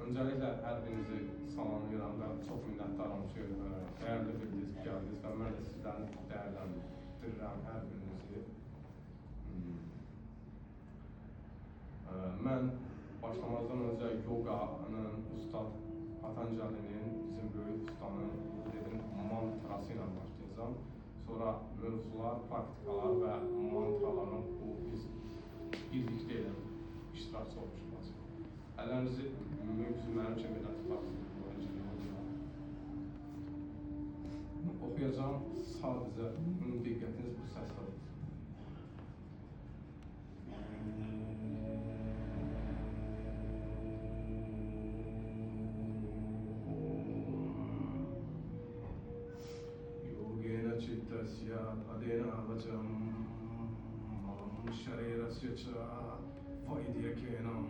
Öncəliklə hər birinizi salamlayıram və çox minnətdaram ki, dəyərli bildiniz, gəldiniz və mən də sizdən dəyərləndirirəm hər birinizi. Mən başlamazdan öncə yoganın Ustad Patanjalinin, bizim böyük ustanın dedim, mantrası ilə başlayacağım. Sonra mövzular, praktikalar və mantraların biz birlikdə ilə iştirakçı olmuşuz. Əllərinizi mümkün mənim üçün belə tutarsınız. Oxuyacağım, sadəcə diqqətiniz bu səsdə olsun. Yogena chittasya padena vacham mam sharirasya cha vaidyakenam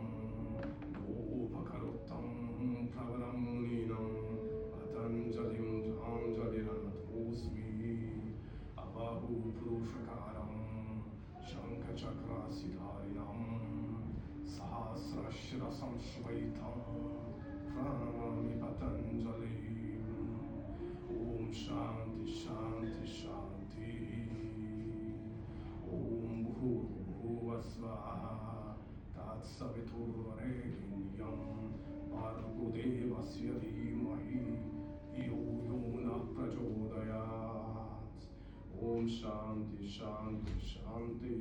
Upakaruttam pravaram muninam Patanjalim Janjaliranatosmi Abahu Purushakaram Shankachakra Siddharinam Sahasrashra Samshvaitam Pranamami Patanjalim Om Shanti Shanti Shanti Om Bhurvasvaha Tatsaviturvarenyam Bhargodevasya dhimahi Yo Yona Prachodayat Om Shanti Shanti Shanti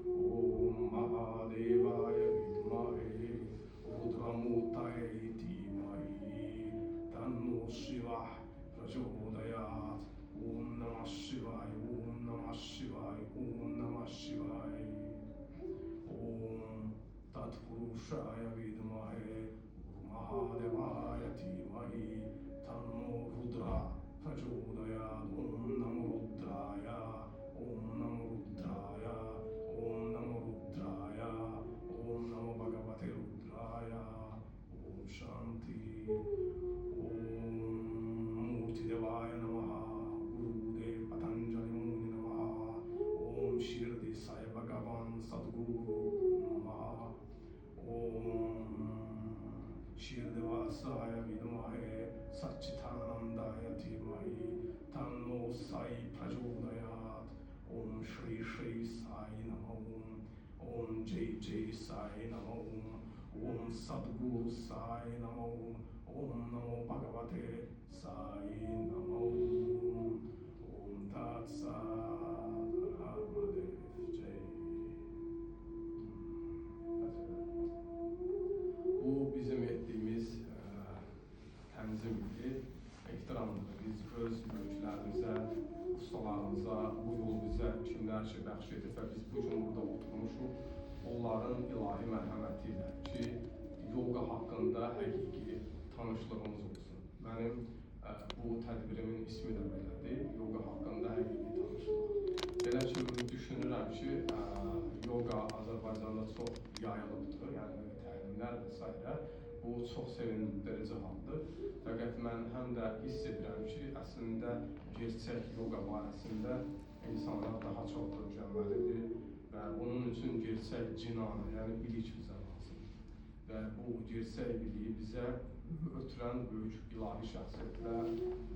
Om Mahadevaya Vidmahe Rudramutaye dhimahi Tanno Shiva Prachodayat Om Namah Shivaya Om Namah Shivaya Om Namah Shivaya Om Tat Purushaya Vidmahe Mahadevaya Dhimahi Tanno Rudra Prachodayat Om Namo Rudraya Om Namo Rudraya Om Namo Rudraya Om Namo Bhagavate Rudraya Om Shanti Om Murti Devaya Namaha Gurudev Patanjali Muni Namaha Om Shirdi Sai Bhagavan Sadguru Om Shirdevasaya Vidmahe Satchitanandaya Dhimahi Tanno Sai Prachodayat Om Shri Shri Sai Namo Om Jai Jai Sai Namo Om Sadguru Sai Namo Om Namo Bhagavate Sai Namo Om Tat Sat Namadev Jai. Bu bizim ettiğimiz tənzimdir, ehtiramdır. Biz öz böyüklərimizə, ustalarımıza, bu yolu bizə kimlər ki, bəxş edib və biz bu gün burada oturmuşuq, onların ilahi mərhəməti ilə ki, yoga haqqında həqiqi tanışlığımız olsun. Mənim bu tədbirimin ismi də belədir, yoga haqqında həqiqi tanışlıq. Belə ki, düşünürəm ki, yoga Azərbaycanda çox yayılıbdır, yəni təlimlər və s. Bu çox sevindirici haldır. Fəqət mən həm də hiss edirəm ki, əslində gerçək yoga barəsində insanlar daha çox öyrənməlidir və bunun üçün gerçək cinanə, yəni bilik bizə lazımdır. Və bu gerçək biliyi bizə ötürən böyük ilahi şəxsiyyətlər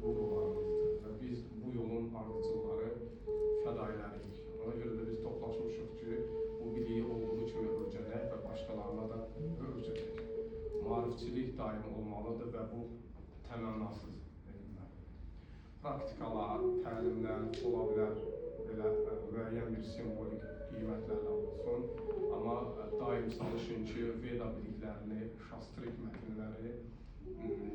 qurularımızdır və biz bu yolun ardıcılları, fədailəriyik. Ona görə də biz toplaşmışıq ki, bu biliyi olduğu kimi öyrənək və başqalarına da öyrədək. Maarifçilik daim olmalıdır və bu təmənnasız edilməlidir. Praktikalar, təlimlər ola bilər, belə müəyyən bir simvolik qiymətlərlə olsun. Amma daim çalışın ki, Veda biliklərini, şastrik mətnləri,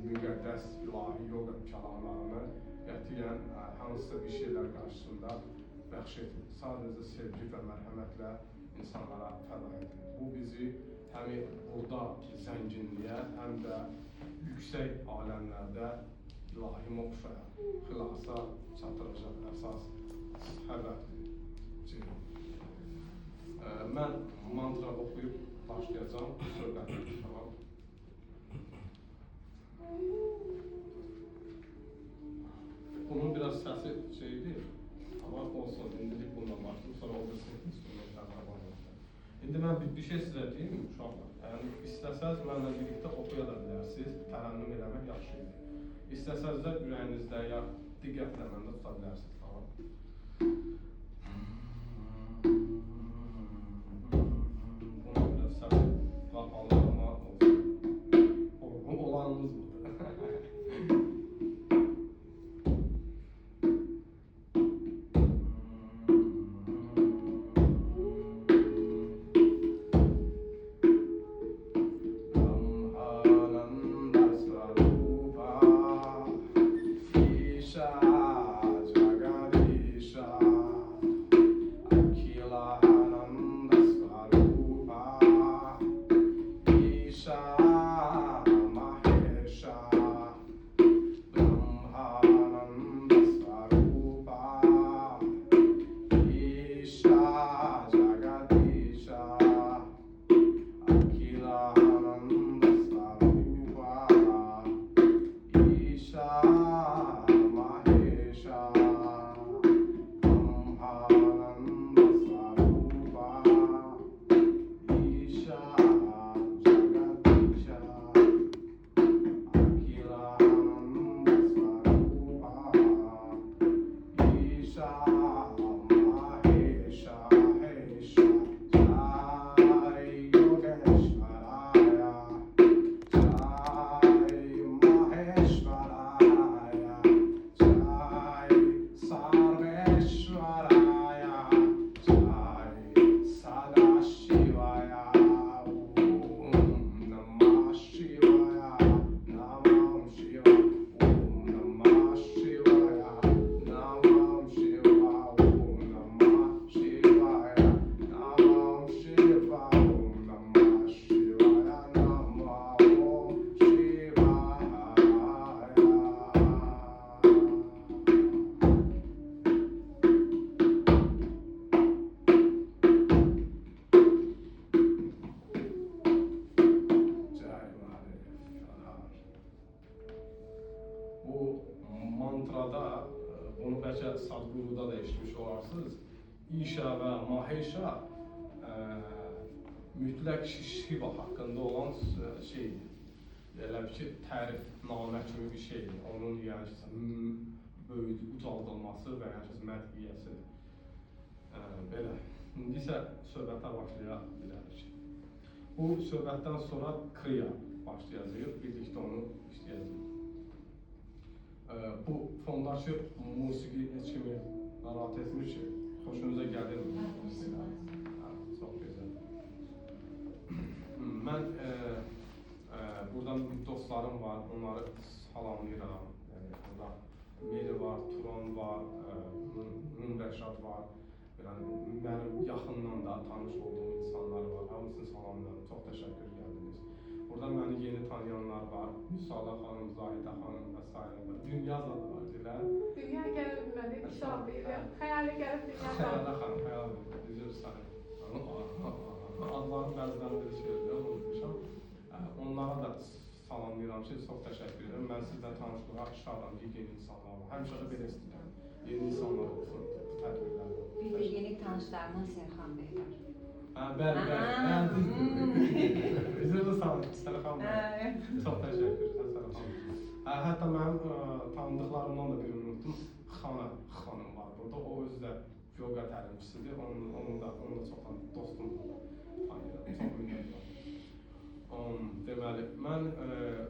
müqəddəs ilahi yoga kəlamlarını qətiyyən hansısa bir şeylər qarşısında bəxş etmir. Sadəcə sevgi və mərhəmətlə insanlara fəda edir. Bu bizi həm burada zənginliyə, həm də yüksək aləmlərdə ilahi moksaya, xilasa çatdıracaq əsas həvədir. Mən mantra oxuyub başlayacağım, söhbətimi. Tamam. Bunun biraz səsi şeydir, amma olsun, indilik bundan başlayayım, sonra o da sizin instrumentlərlə bağlı. İndi mən bir şey sizə deyim uşaqlar. Yəni, istər İstəsəz mənlə birlikdə oxuya da bilərsiniz, tərənnüm eləmək yaxşı idi. İstəsəz də ürəyinizdə ya diqqətlə məndə tuta bilərsiniz. Bunu biraz səs qapalı ama olsun. Olanımız budur. Mantrada, bunu bəlkə Sadhguru'da da eşitmiş olarsınız. İşa və Mahesha mütləq Shiva haqqında olan şeydir. Elə bir ki, tərifnamə kimi bir şeydir. Onun yəni böyük ucaldılması və yəni mədhiyyəsidir. Belə. İndi isə söhbətə başlaya bilərik. Bu söhbətdən sonra Kriya başlayacağıq. Birlikdə onu işləyəcəyik. Bu fondakı musiqi heç kimi narahat etmir ki, xoşunuza gəlir mi? Çox gözəl. Mən burada dostlarım var, onları salamlayıram. Yəni, burada Meri var, Turan var, Rəşad var. Mənim yaxından da tanış olduğum insanlar var. Hamısını salamlayıram. Çox təşəkkür gəldiniz. Burada məni yeni tanıyanlar var. Müsaada xanım, Zahidə xanım və s. Dünya zadı var, deyirlər. Dünya gəlib bilmədi, inşallah deyirəm. Xəyali gəlib dünya zadı. Xəyala xanım, xəyala üzr istəyirəm. Adların bəzilərini də söyləyirəm, unutmuşam. Onlara da salamlayıram ki, çox təşəkkür edirəm. Mən sizlə tanışlığa şadam ki, yeni insanlar var. Həmişə də belə istəyirəm. Yeni insanlar olsun, tədbirlər olsun. Bir de yeni tanışlarından Serkan Bey var. Bəli. Üzrdə Sərxan bəy. Çox təşəkkür Sərxan. Hətta mənim tanıdıqlarımdan da birini unutdum. Xanım var burada. O özü də yoga təlimçisidir. Onu da çoxdan dostum tanıyıram. Çox minnətdaram. Deməli, mən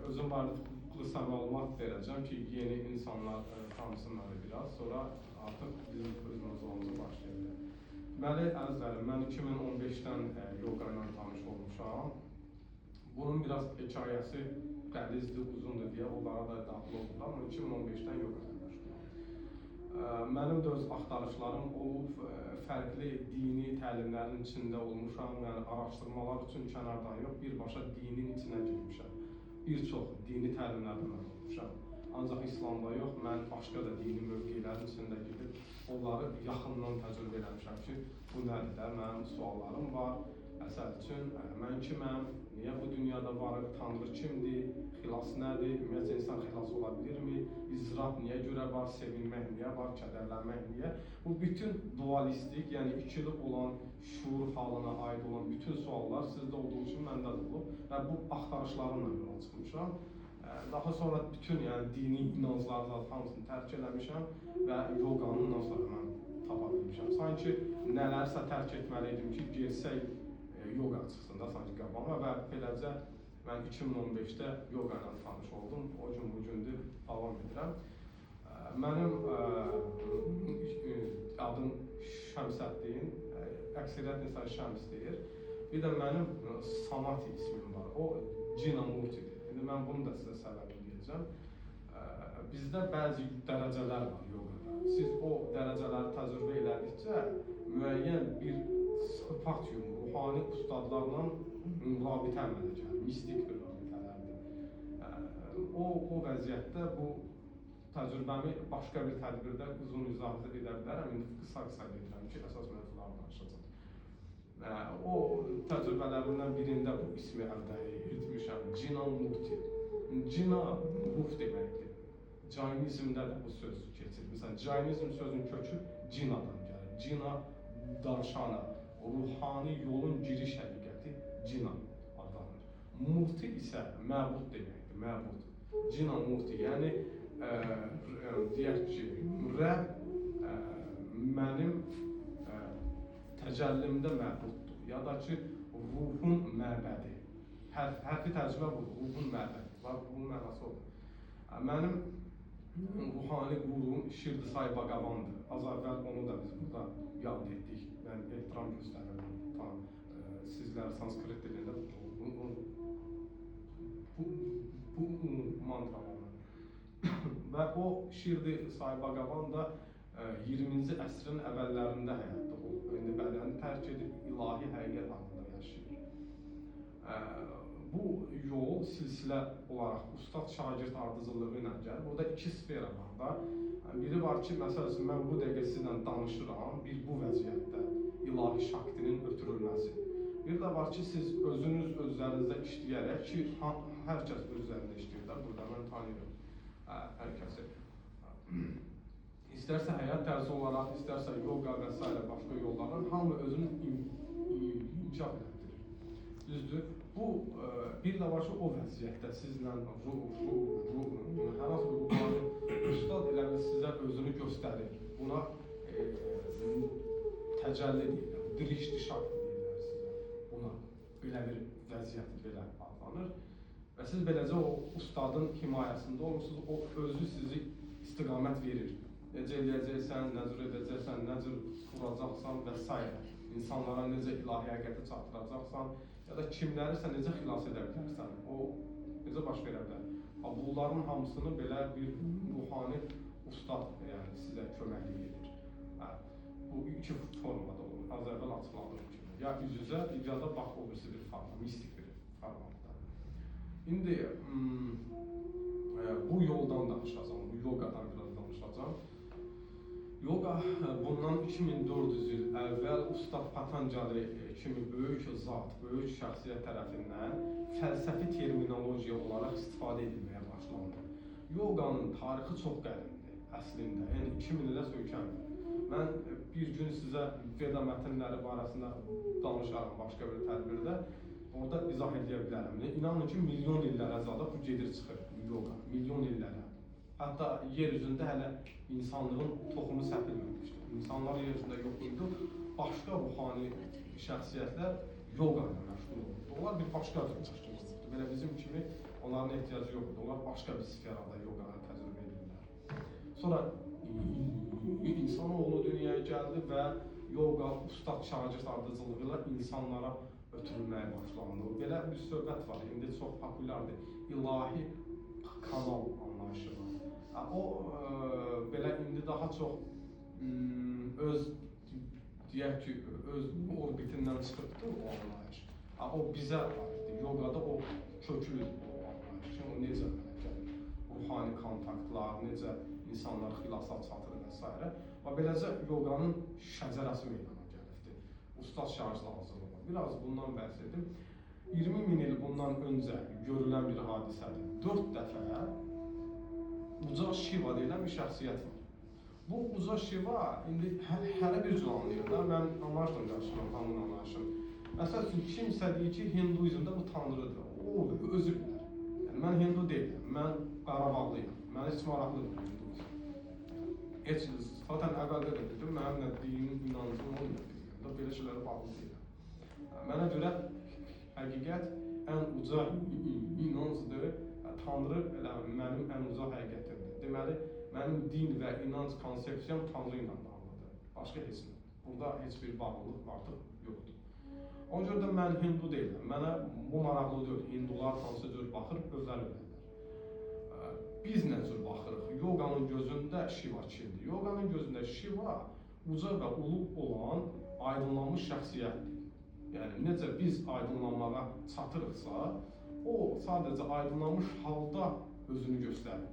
özüm barədə qısa məlumat verəcəm ki, yeni insanlar tanısın məni biraz. Sonra artıq bizim öz mövzumuza başlayacaq. Deməli, əzizlərim, mən 2015-dən yoga ilə tanış olmuşam. Bunun biraz hekayəsi qəlizdir, uzundur deyə onlara da daxil oldular, amma 2015-dən yoga ilə başlayam. Mənim də öz axtarışlarım olub, fərqli dini təlimlərin içində olmuşam, yəni araşdırmalar üçün kənardan yox, birbaşa dinin içinə girmişəm. Bir çox dini təlimlərdə mən olmuşam. Ancaq İslamda yox, mən başqa da dini mövqelərin içində gedib, onları yaxından təcrübə eləmişəm ki, bu nədir də, mənim suallarım var. Əsəl üçün, mən kiməm, niyə bu dünyada varıq, Tanrı kimdir, xilas nədir? Ümumiyyətlə insan xilas ola bilirmi? İzrab niyə görə var? Sevinmək niyə var? Kədərlənmək niyə? Bu bütün dualistik, yəni ikili olan şuur halına aid olan bütün suallar sizdə olduğu üçün məndə də olub və bu axtarışlarımla yola çıxmışam. Daha sonra bütün yəni dini inancları hamısını tərk eləmişəm və yoqanı ondan sonra mən tapa bilmişəm. Sanki nələrsə tərk etməli idim ki, girsək yoqa çıxsın da sanki qabağıma və beləcə mən 2015-də yoqa ilə tanış oldum. O gün bu gündür davam edirəm. Mənim adım Şəmsəddin, əksəriyyət insan Şəms deyir. Bir də mənim Samati ismim var, o Cinamurtidir. İndi mən bunu da sizə səbəbini deyəcəm. Bizdə bəzi dərəcələr var yoqada. Siz o dərəcələri təcrübə elədikcə müəyyən bir sıfat ruhani ustadlarla rabitə əmələ gəlir, mistik bir rabitələrdir. O vəziyyətdə bu təcrübəmi başqa bir tədbirdə uzun izah edə bilərəm. İndi qısa gedirəm ki, əsas mövzuları danışacağım. O təcrübələrindən birində bu ismi əldə etmişəm, Cinamurti. Cina ruh deməkdir. Cainizmdə də bu söz keçir. Məsələn, Cainizm sözünün kökü Cinadan gəlir. Cina darşana, ruhani yolun giriş həqiqəti Cina adlanır. Murti isə məbud deməkdir, məbud. Cina Murti, yəni deyək ki, Rəbb mənim təcəllimdə məbuddur, ya da ki, ruhun məbədi. Hərfi tərcümə budur, ruhun məbədi. Bunun mənası odur. Mənim ruhani qurum Şirdi Sai Bhagavandır. Az əvvəl onu da biz burada yad etdik. Mən ehtiram göstərirəm. Sizlər sanskrit dilində bu mantra var. Və o Şirdi Sai Bhagavan da 20-ci əsrin əvvəllərində həyatda olub. İndi bədəni tərk edib ilahi həqiqət haqqında yaşayır. Bu yol silsilə olaraq ustad-şagird ardıcılığı ilə gəlir. Burada iki sfera var da. Biri var ki, məsəl üçün, mən bu dəqiqə sizlə danışıram, bir bu vəziyyətdə ilahi şaktinin ötürülməsi. Bir də var ki, siz özünüz özlərinizdə işləyərək ki, hər kəs özlərində işləyirlər, burada mən tanıyıram hər kəsi. İstərsə həyat tərzi olaraq, istərsə yoga və s. başqa yollarla hamı özünü inkişaf etdirir. Düzdür? Bu, bir də var ki, o vəziyyətdə sizlə hər hansı bir ruhani ustad elə sizə özünü göstərir. Buna təcəlli deyirlər, dirişdişak deyirlər sizə. Buna belə bir vəziyyət belə adlanır. Və siz beləcə o ustadın himayəsində olursunuz, o özü sizi istiqamət verir. Necə eləyəcəksən, nə cür edəcəksən, nə cür quracaqsan və s. İnsanlara necə ilahi həqiqəti çatdıracaqsan, ya da kimlərisə necə xilas edə bilərsən, o necə baş verə bilər. Bunların hamısını belə bir ruhani ustad sizə köməklik edir. Bu iki formada olur, az əvvəl açıqladığım kimi. Ya üz-üzə, ya da bax o birisi bir forma, mistik bir formatda. İndi bu yoldan danışacağım, bu yogadan biraz danışacağım. Yoga bundan 2400 il əvvəl Ustad Patanjali kimi böyük zat, böyük şəxsiyyət tərəfindən fəlsəfi terminologiya olaraq istifadə edilməyə başlandı. Yoganın tarixi çox qədimdir əslində, yəni 2000 ilə söykənmir. Mən bir gün sizə Veda mətnləri barəsində danışarım başqa bir tədbirdə, orada izah edə bilərəm. İnanın ki, milyon illərə zada bu gedir çıxır yoga, milyon illərə. Hətta yer üzündə hələ insanlığın toxumu səpilməmişdir. İnsanlar yer üzündə yox idi, başqa ruhani şəxsiyyətlər yoga ilə məşğul olurdu. Onlar bir başqa cür məşğul olurdu. Belə bizim kimi onların ehtiyacı yoxdur. Onlar başqa bir sferada yoganı təcrübə edirlər. Sonra insanoğlu dünyaya gəldi və yoga ustad-şagird ardıcılığı ilə insanlara ötürülməyə başlandı. Belə bir söhbət var, indi çox populyardır. İlahi kanal anlayışı var. O belə indi daha çox öz deyək ki, öz orbitindən çıxıbdır o anlayış. O bizə aiddir. Yogada o köklüdür o anlayış. O necə gəlir? Ruhani kontaktlar, necə insanlar xilasa çatır və s. Və beləcə yoganın şəcərəsi meydana gəlibdir. Ustad şagird hazırlığı. Biraz bundan bəhs edim. 20 min il bundan öncə görülən bir hadisədir. 4 dəfə uca Şiva deyilən bir şəxsiyyət var. Bu uca Şiva indi hələ bir cür anlayır da. Mən anlayışla qarşılayıram tanrının anlayışını. Məsəl üçün kimsə deyir ki, Hinduizmdə bu tanrıdır. O özü bilər. Yəni mən Hindu deyiləm, mən Qarabağlıyam. Mən heç maraqlıdır Hinduizm. Heç zaten əvvəldə də dedim, mənim nə dinin, inancım olmuyor. Belə şeylərə bağlı deyiləm. Mənə görə həqiqət ən uca inancdır. Tanrı elə mənim ən uca həqiqətimdir. Deməli, mənim din və inanc konsepsiyam Tanrı ilə bağlıdır. Başqa heç nə. Burada heç bir bağlılıq artıq yoxdur. Ona görə də mən Hindu deyiləm. Mənə bu maraqlı deyil. Hindular hansı cür baxır, özləri bilirlər. Biz nə cür baxırıq? Yoganın gözündə Şiva kimdir? Yoganın gözündə Şiva uca və ulu olan aydınlanmış şəxsiyyətdir. Yəni, necə biz aydınlanmağa çatırıqsa, o sadəcə aydınlanmış halda özünü göstərir.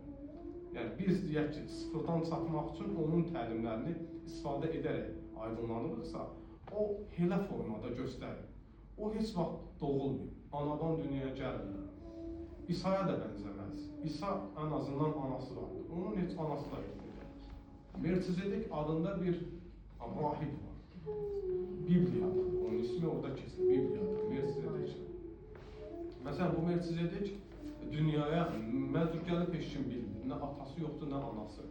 Yəni, biz deyək ki, sıfırdan çatmaq üçün onun təlimlərini istifadə edərək aydınlanırıqsa, o elə formada göstərir. O heç vaxt doğulmuyor, anadan dünyaya gəlmir. İsa'ya da bənzəməz. İsa ən azından anası vardır. Onun heç anası da yoxdur. Melchizedek adında bir rahib var. Bibliyada, onun ismi orada keçir, Bibliyada, Melchizedek. Məsələn, bu Melchizedek dünyaya məzur gəlib heç kim bilmir. Nə atası yoxdur, nə anası.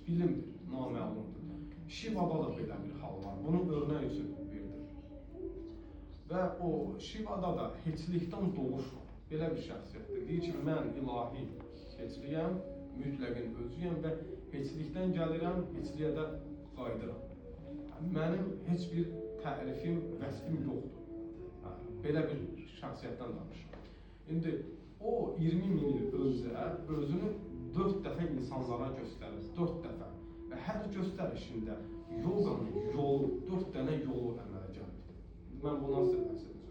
Bilinmir, naməlumdur. Şivada da belə bir hal var. Bunun örnək üçün verilir. Və o Şivada da heçlikdən doğuş var. Belə bir şəxsiyyətdir. Deyir ki, mən ilahi heçliyəm, mütləqin özüyəm və heçlikdən gəlirəm, heçliyə də qayıdıram. Mənim heç bir tərifim, vəsfim yoxdur. Belə bir şəxsiyyətdən danışıram. İndi o 20 min il öncə özünü 4 dəfə insanlara göstərir, 4 dəfə. Və hər göstərişində yoganın yolu, 4 dənə yolu əmələ gəlir. Mən buna sizə bəhs edəcəm.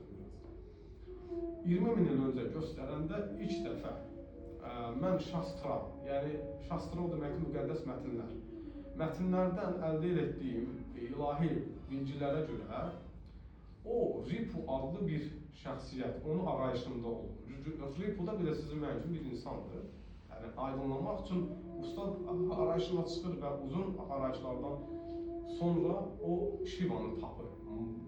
20 min il öncə göstərəndə ilk dəfə mən Şastra, yəni Şastra o deməkdir müqəddəs mətnlər. Mətnlərdən əldə etdiyim ilahi bilgilərə görə o Ripu adlı bir şəxsiyyət, onun arayışında olur. Ripu da belə sizin mənim üçün bir insandır. Yəni, aydınlanmaq üçün ustad arayışına çıxır və uzun arayışlardan sonra o Şivanı tapır.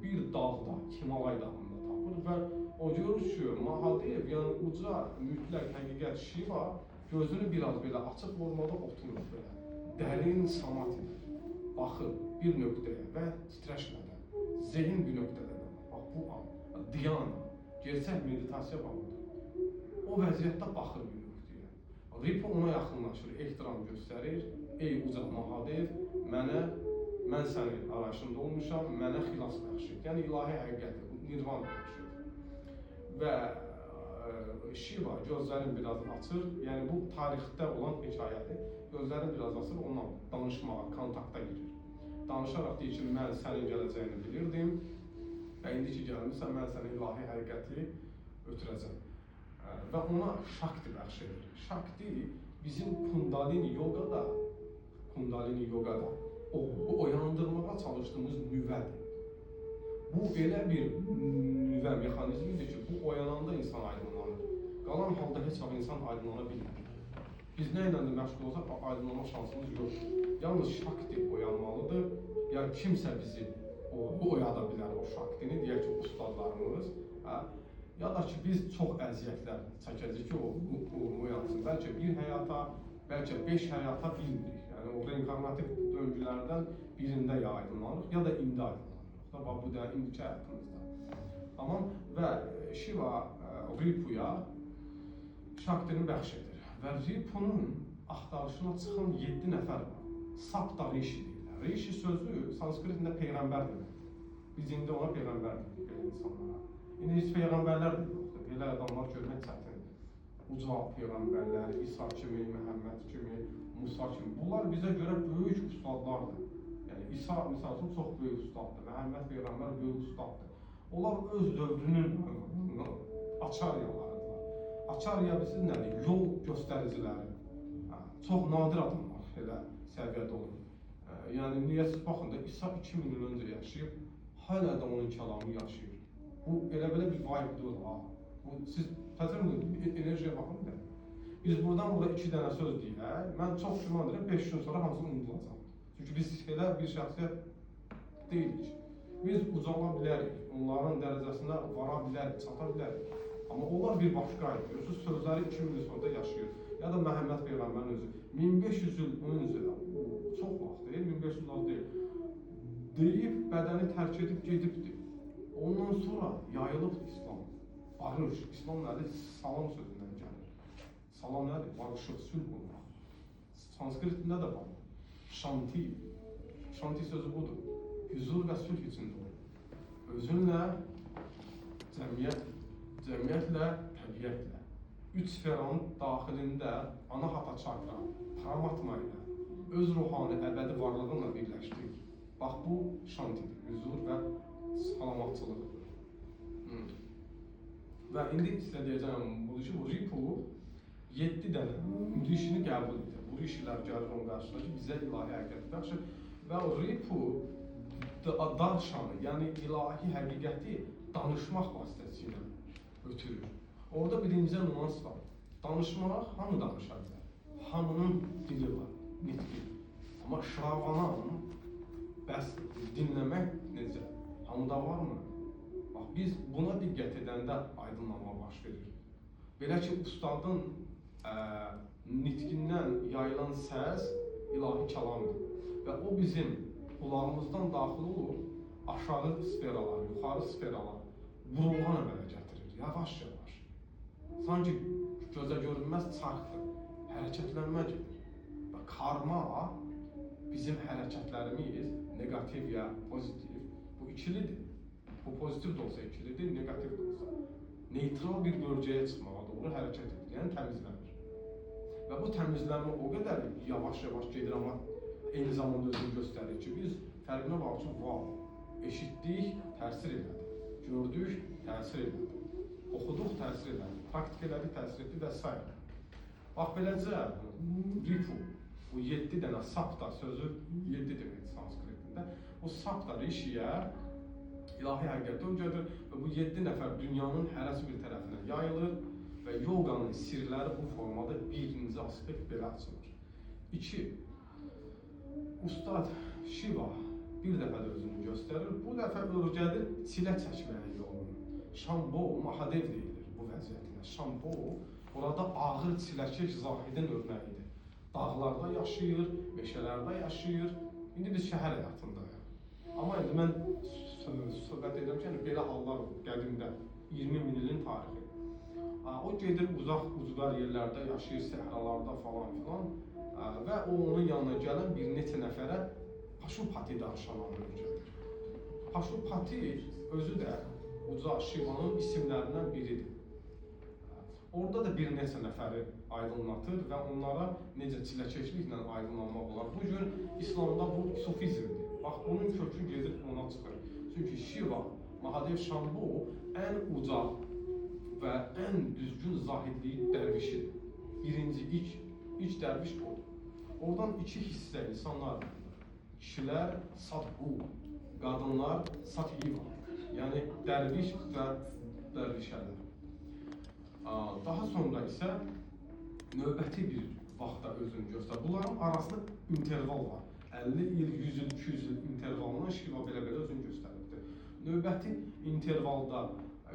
Bir dağda, Himalay dağında tapır və o görür ki, Mahadev, yəni uca, mütləq həqiqət Şiva gözünü biraz belə açıq formada oturur belə. Dərin samat edir, baxır bir nöqtəyə və titrəşmədən, zehin bir nöqtədə də, bax bu an, diyana, gerçək meditasiya bağlıdır. O vəziyyətdə baxır bir nöqtəyə. Ripu ona yaxınlaşır, ehtiram göstərir, ey uca Mahadev, mən sənin arayışında olmuşam, mənə xilas bəxş et. Yəni ilahi həqiqəti, nirvan bəxş et. Və Şiva gözlərini biraz açır, yəni bu tarixdə olan hekayədir. Gözlərini biraz açır, onunla danışmağa, kontakta girir. Danışaraq deyir ki, mən sənin gələcəyini bilirdim və indi ki gəlmirsən, mən sənə ilahi həqiqəti ötürəcəm. Və ona Şakti bəxş edir. Şakti bizim Kundalini yogada oyandırmağa çalışdığımız nüvədir. Bu elə bir nüvə mexanizmidir ki, bu oyananda insan aydınlanır. Qalan halda heç vaxt insan aydınlana bilmir. Biz nə ilə də məşğul olsaq, aydınlanma şansımız yoxdur. Yalnız Şakti oyanmalıdır. Yəni kimsə bizi oyada bilər o Şaktini, deyək ki, ustadlarımız. Ya da ki, biz çox əziyyətlər çəkəcək ki, o oyansın. Bəlkə bir həyata, bəlkə 5 həyata bilmirik. Yəni o reinkarnativ döngülərdən birində ya aydınlanırıq, ya da indi aydınlanırıq. Bu da indiki həyatımızda. Tamam, və Şiva Ripuya Şaktini bəxş edir. Və Ripunun axtarışına çıxan 7 nəfər var. Sapta Rishi deyirlər. Rishi sözü sanskritində peyğəmbər deməkdir. Biz indi ona peyğəmbər deyirik belə insanlara. İndi heç peyğəmbərlər də yoxdur. Belə adamlar görmək çətindir. Uca peyğəmbərlər, İsa kimi, Məhəmməd kimi, Musa kimi. Bunlar bizə görə böyük ustadlardır. Yəni İsa misal üçün çox böyük ustaddır. Məhəmməd peyğəmbər böyük ustaddır. Onlar öz dövrünün açaryalarıdırlar. Açarya bilirsiniz nədir? Yol göstəriciləri. Çox nadir adamlar elə səviyyədə olur. Yəni niyə siz baxın da İsa 2000 il öncə yaşayıb, hələ də onun kəlamı yaşayır. Bu elə belə bir vibe deyil ha. Siz təzəmə enerjiyə baxın da. Biz buradan bura 2 dənə söz deyək, mən çox gümandır 5 gün sonra hamısını unudulacaq. Çünki biz elə bir şəxsiyyət deyilik. Biz ucala bilərik, onların dərəcəsinə vara bilərik, çata bilərik. Amma onlar bir başqaydı. Görürsünüz, sözləri 2000 il sonra yaşayır. Ya da Məhəmməd Peyğəmbərin özü. 1500 il öncə, çox vaxt deyil, 1500 il az deyil. Deyib, bədəni tərk edib gedibdir. Ondan sonra yayılıbdır İslam. Barış. İslam nədir? Salam sözündən gəlir. Salam nədir? Barışıq, sülh olmaq. Sanskritində də var. Şanti. Şanti sözü budur. Huzur və sülh içində olur. Özünlə, cəmiyyətlə, təbiyyətlə. 3 sferanın daxilində ana hata çakra, paramatma ilə, öz ruhani, əbədi varlığınla birləşdik. Bax, bu şantidir, huzur və salamatçılıqdır. Və indi sizə deyəcəm, budur ki, bu Ripu 7 dənə rişini qəbul edir. Bu rişilər gəlir onun qarşısına ki, bizə ilahi həqiqət bəxşir. Və o Ripu darşanı, yəni ilahi həqiqəti danışmaq vasitəsilə ötürür. Orada birinci nüans var. Danışmaq hamı danışa bilər. Hamının dili var, nitqi. Amma şravanan, bəs dinləmək necə? Hamıda varmı? Bax, biz buna diqqət edəndə aydınlanma baş verir. Belə ki, ustadın nitqindən yayılan səs ilahi kəlamdır. Və o bizim qulağımızdan daxil olur, aşağı sferalar, yuxarı sferalar burulğan əmələ gətirir, yavaş-yavaş. Sanki gözə görünməz çarxdır, hərəkətlənmə gedir. Və karma bizim hərəkətlərimiz negativ ya pozitiv, bu ikilidir. Bu pozitiv də olsa ikilidir, negativ də olsa. Neytral bir bölgəyə çıxmağa doğru hərəkət edir, yəni təmizlənir. Və bu təmizlənmə o qədər yavaş-yavaş gedir, amma eyni zamanda özünü göstərir ki, biz fərqinə baxaq ki, wow, eşitdik, təsir elədi, gördük, təsir elədi, oxuduq, təsir elədi, praktik elədik, təsir etdi və s. Bax, beləcə, Ripu, bu 7 dənə sapta sözü 7 deməkdir sanskritində, o sapta rişiyə ilahi həqiqətə öyrədir və bu 7 nəfər dünyanın hərəsi bir tərəfinə yayılır və yoganın sirləri bu formada birinci aspekt belə açılır. 2. Ustad Shiva bir dəfə də özünü göstərir, bu dəfə öyrədir silə çəkməyin yolunu. Şambo, Mahadev deyilir bu vəziyyətinə. Şambo, orada ağır çiləkeş zahidin örnəyidir. Dağlarda yaşayır, meşələrdə yaşayır. İndi biz şəhər həyatındayıq. Amma indi mən söhbət edirəm ki, belə hallar qədimdə, 20 min ilin tarixi. O gedir uzaq ucqar yerlərdə yaşayır, səhralarda falan filan və o onun yanına gələn bir neçə nəfərə Paşupati danışananı öyrədir. Paşupati özü də uca Şivanın isimlərindən biridir. Orada da bir neçə nəfəri aydınlatır və onlara necə çiləkeşliklə aydınlanmaq olar. Bu gün İslamda bu sufizmdir. Bax, bunun kökü gedir ona çıxır. Çünki Shiva, Mahadev Şambu ən uca və ən düzgün zahidliyi dərvişidir. Birinci, ilk dərviş odur. Oradan 2 hissə insanlar var. Kişilər Sadhu, qadınlar Satyiva, yəni dərviş və dərvişələr. Daha sonra isə növbəti bir vaxtda özünü göstərir. Bunların arasında interval var. 50 il, 100 il, 200 il intervalından Shiva belə-belə özünü göstərirdi. Növbəti intervalda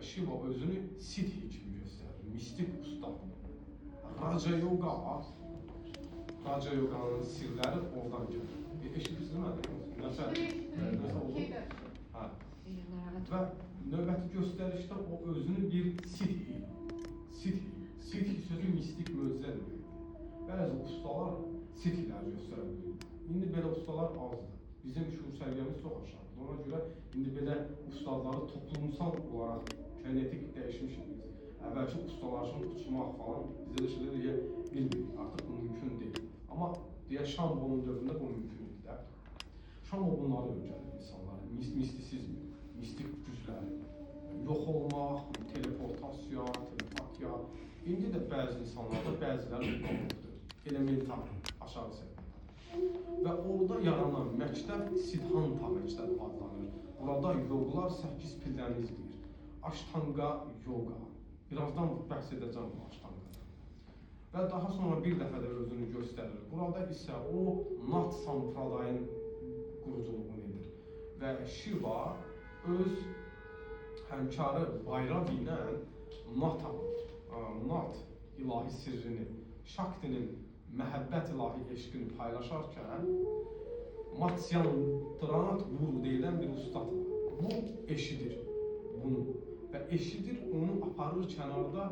Shiva özünü Siddhi kimi göstərir, mistik usta. Raja Yoga'nın sirləri oradan gəlir. Eşidirsiniz mi? Nəsə oldu? Və növbəti göstərişdə o özünü bir Siddhi sözü mistik möcüzə deməkdir. Bəzi ustalar Siddhilər göstərə bilir. İndi belə ustalar azdır. Bizim şuur səviyyəmiz çox aşağıdır. Ona görə indi belə ustadları toplumsal olaraq kinetik dəyişmişik. Əvvəlki ustalar üçün uçmaq falan bizə də şeylər deyə bilmirik. Artıq bu mümkün deyil. Amma deyək Şambonun dövründə bu mümkün idi də. Şambo bunları öyrədir insanlara. Mistisizmi, mistik gücləri, yox olmaq, teleportasiya, telepatiya. İndi də bəzi insanlarda bəziləri utanıqdır. Elementar, aşağı səviyyədə. Və orada yaranan məktəb Siddhanta məktəbi adlanır. Burada yoqlar 8 pilləni izləyir. Ashtanga yoga, Birazdan bəhs edəcəm bu Aştanqadan. Və daha sonra bir dəfə də özünü göstərir. Burada isə o Nat Sampradayın quruculuğunu edir. Və Shiva öz həmkarı Bayravi ilə Nat ilahi sirrini, Shaktinin məhəbbət ilahi eşqini paylaşarkən Matsyandranath Guru deyilən bir ustad var. Bu eşidir bunu və eşidir onu aparır kənarda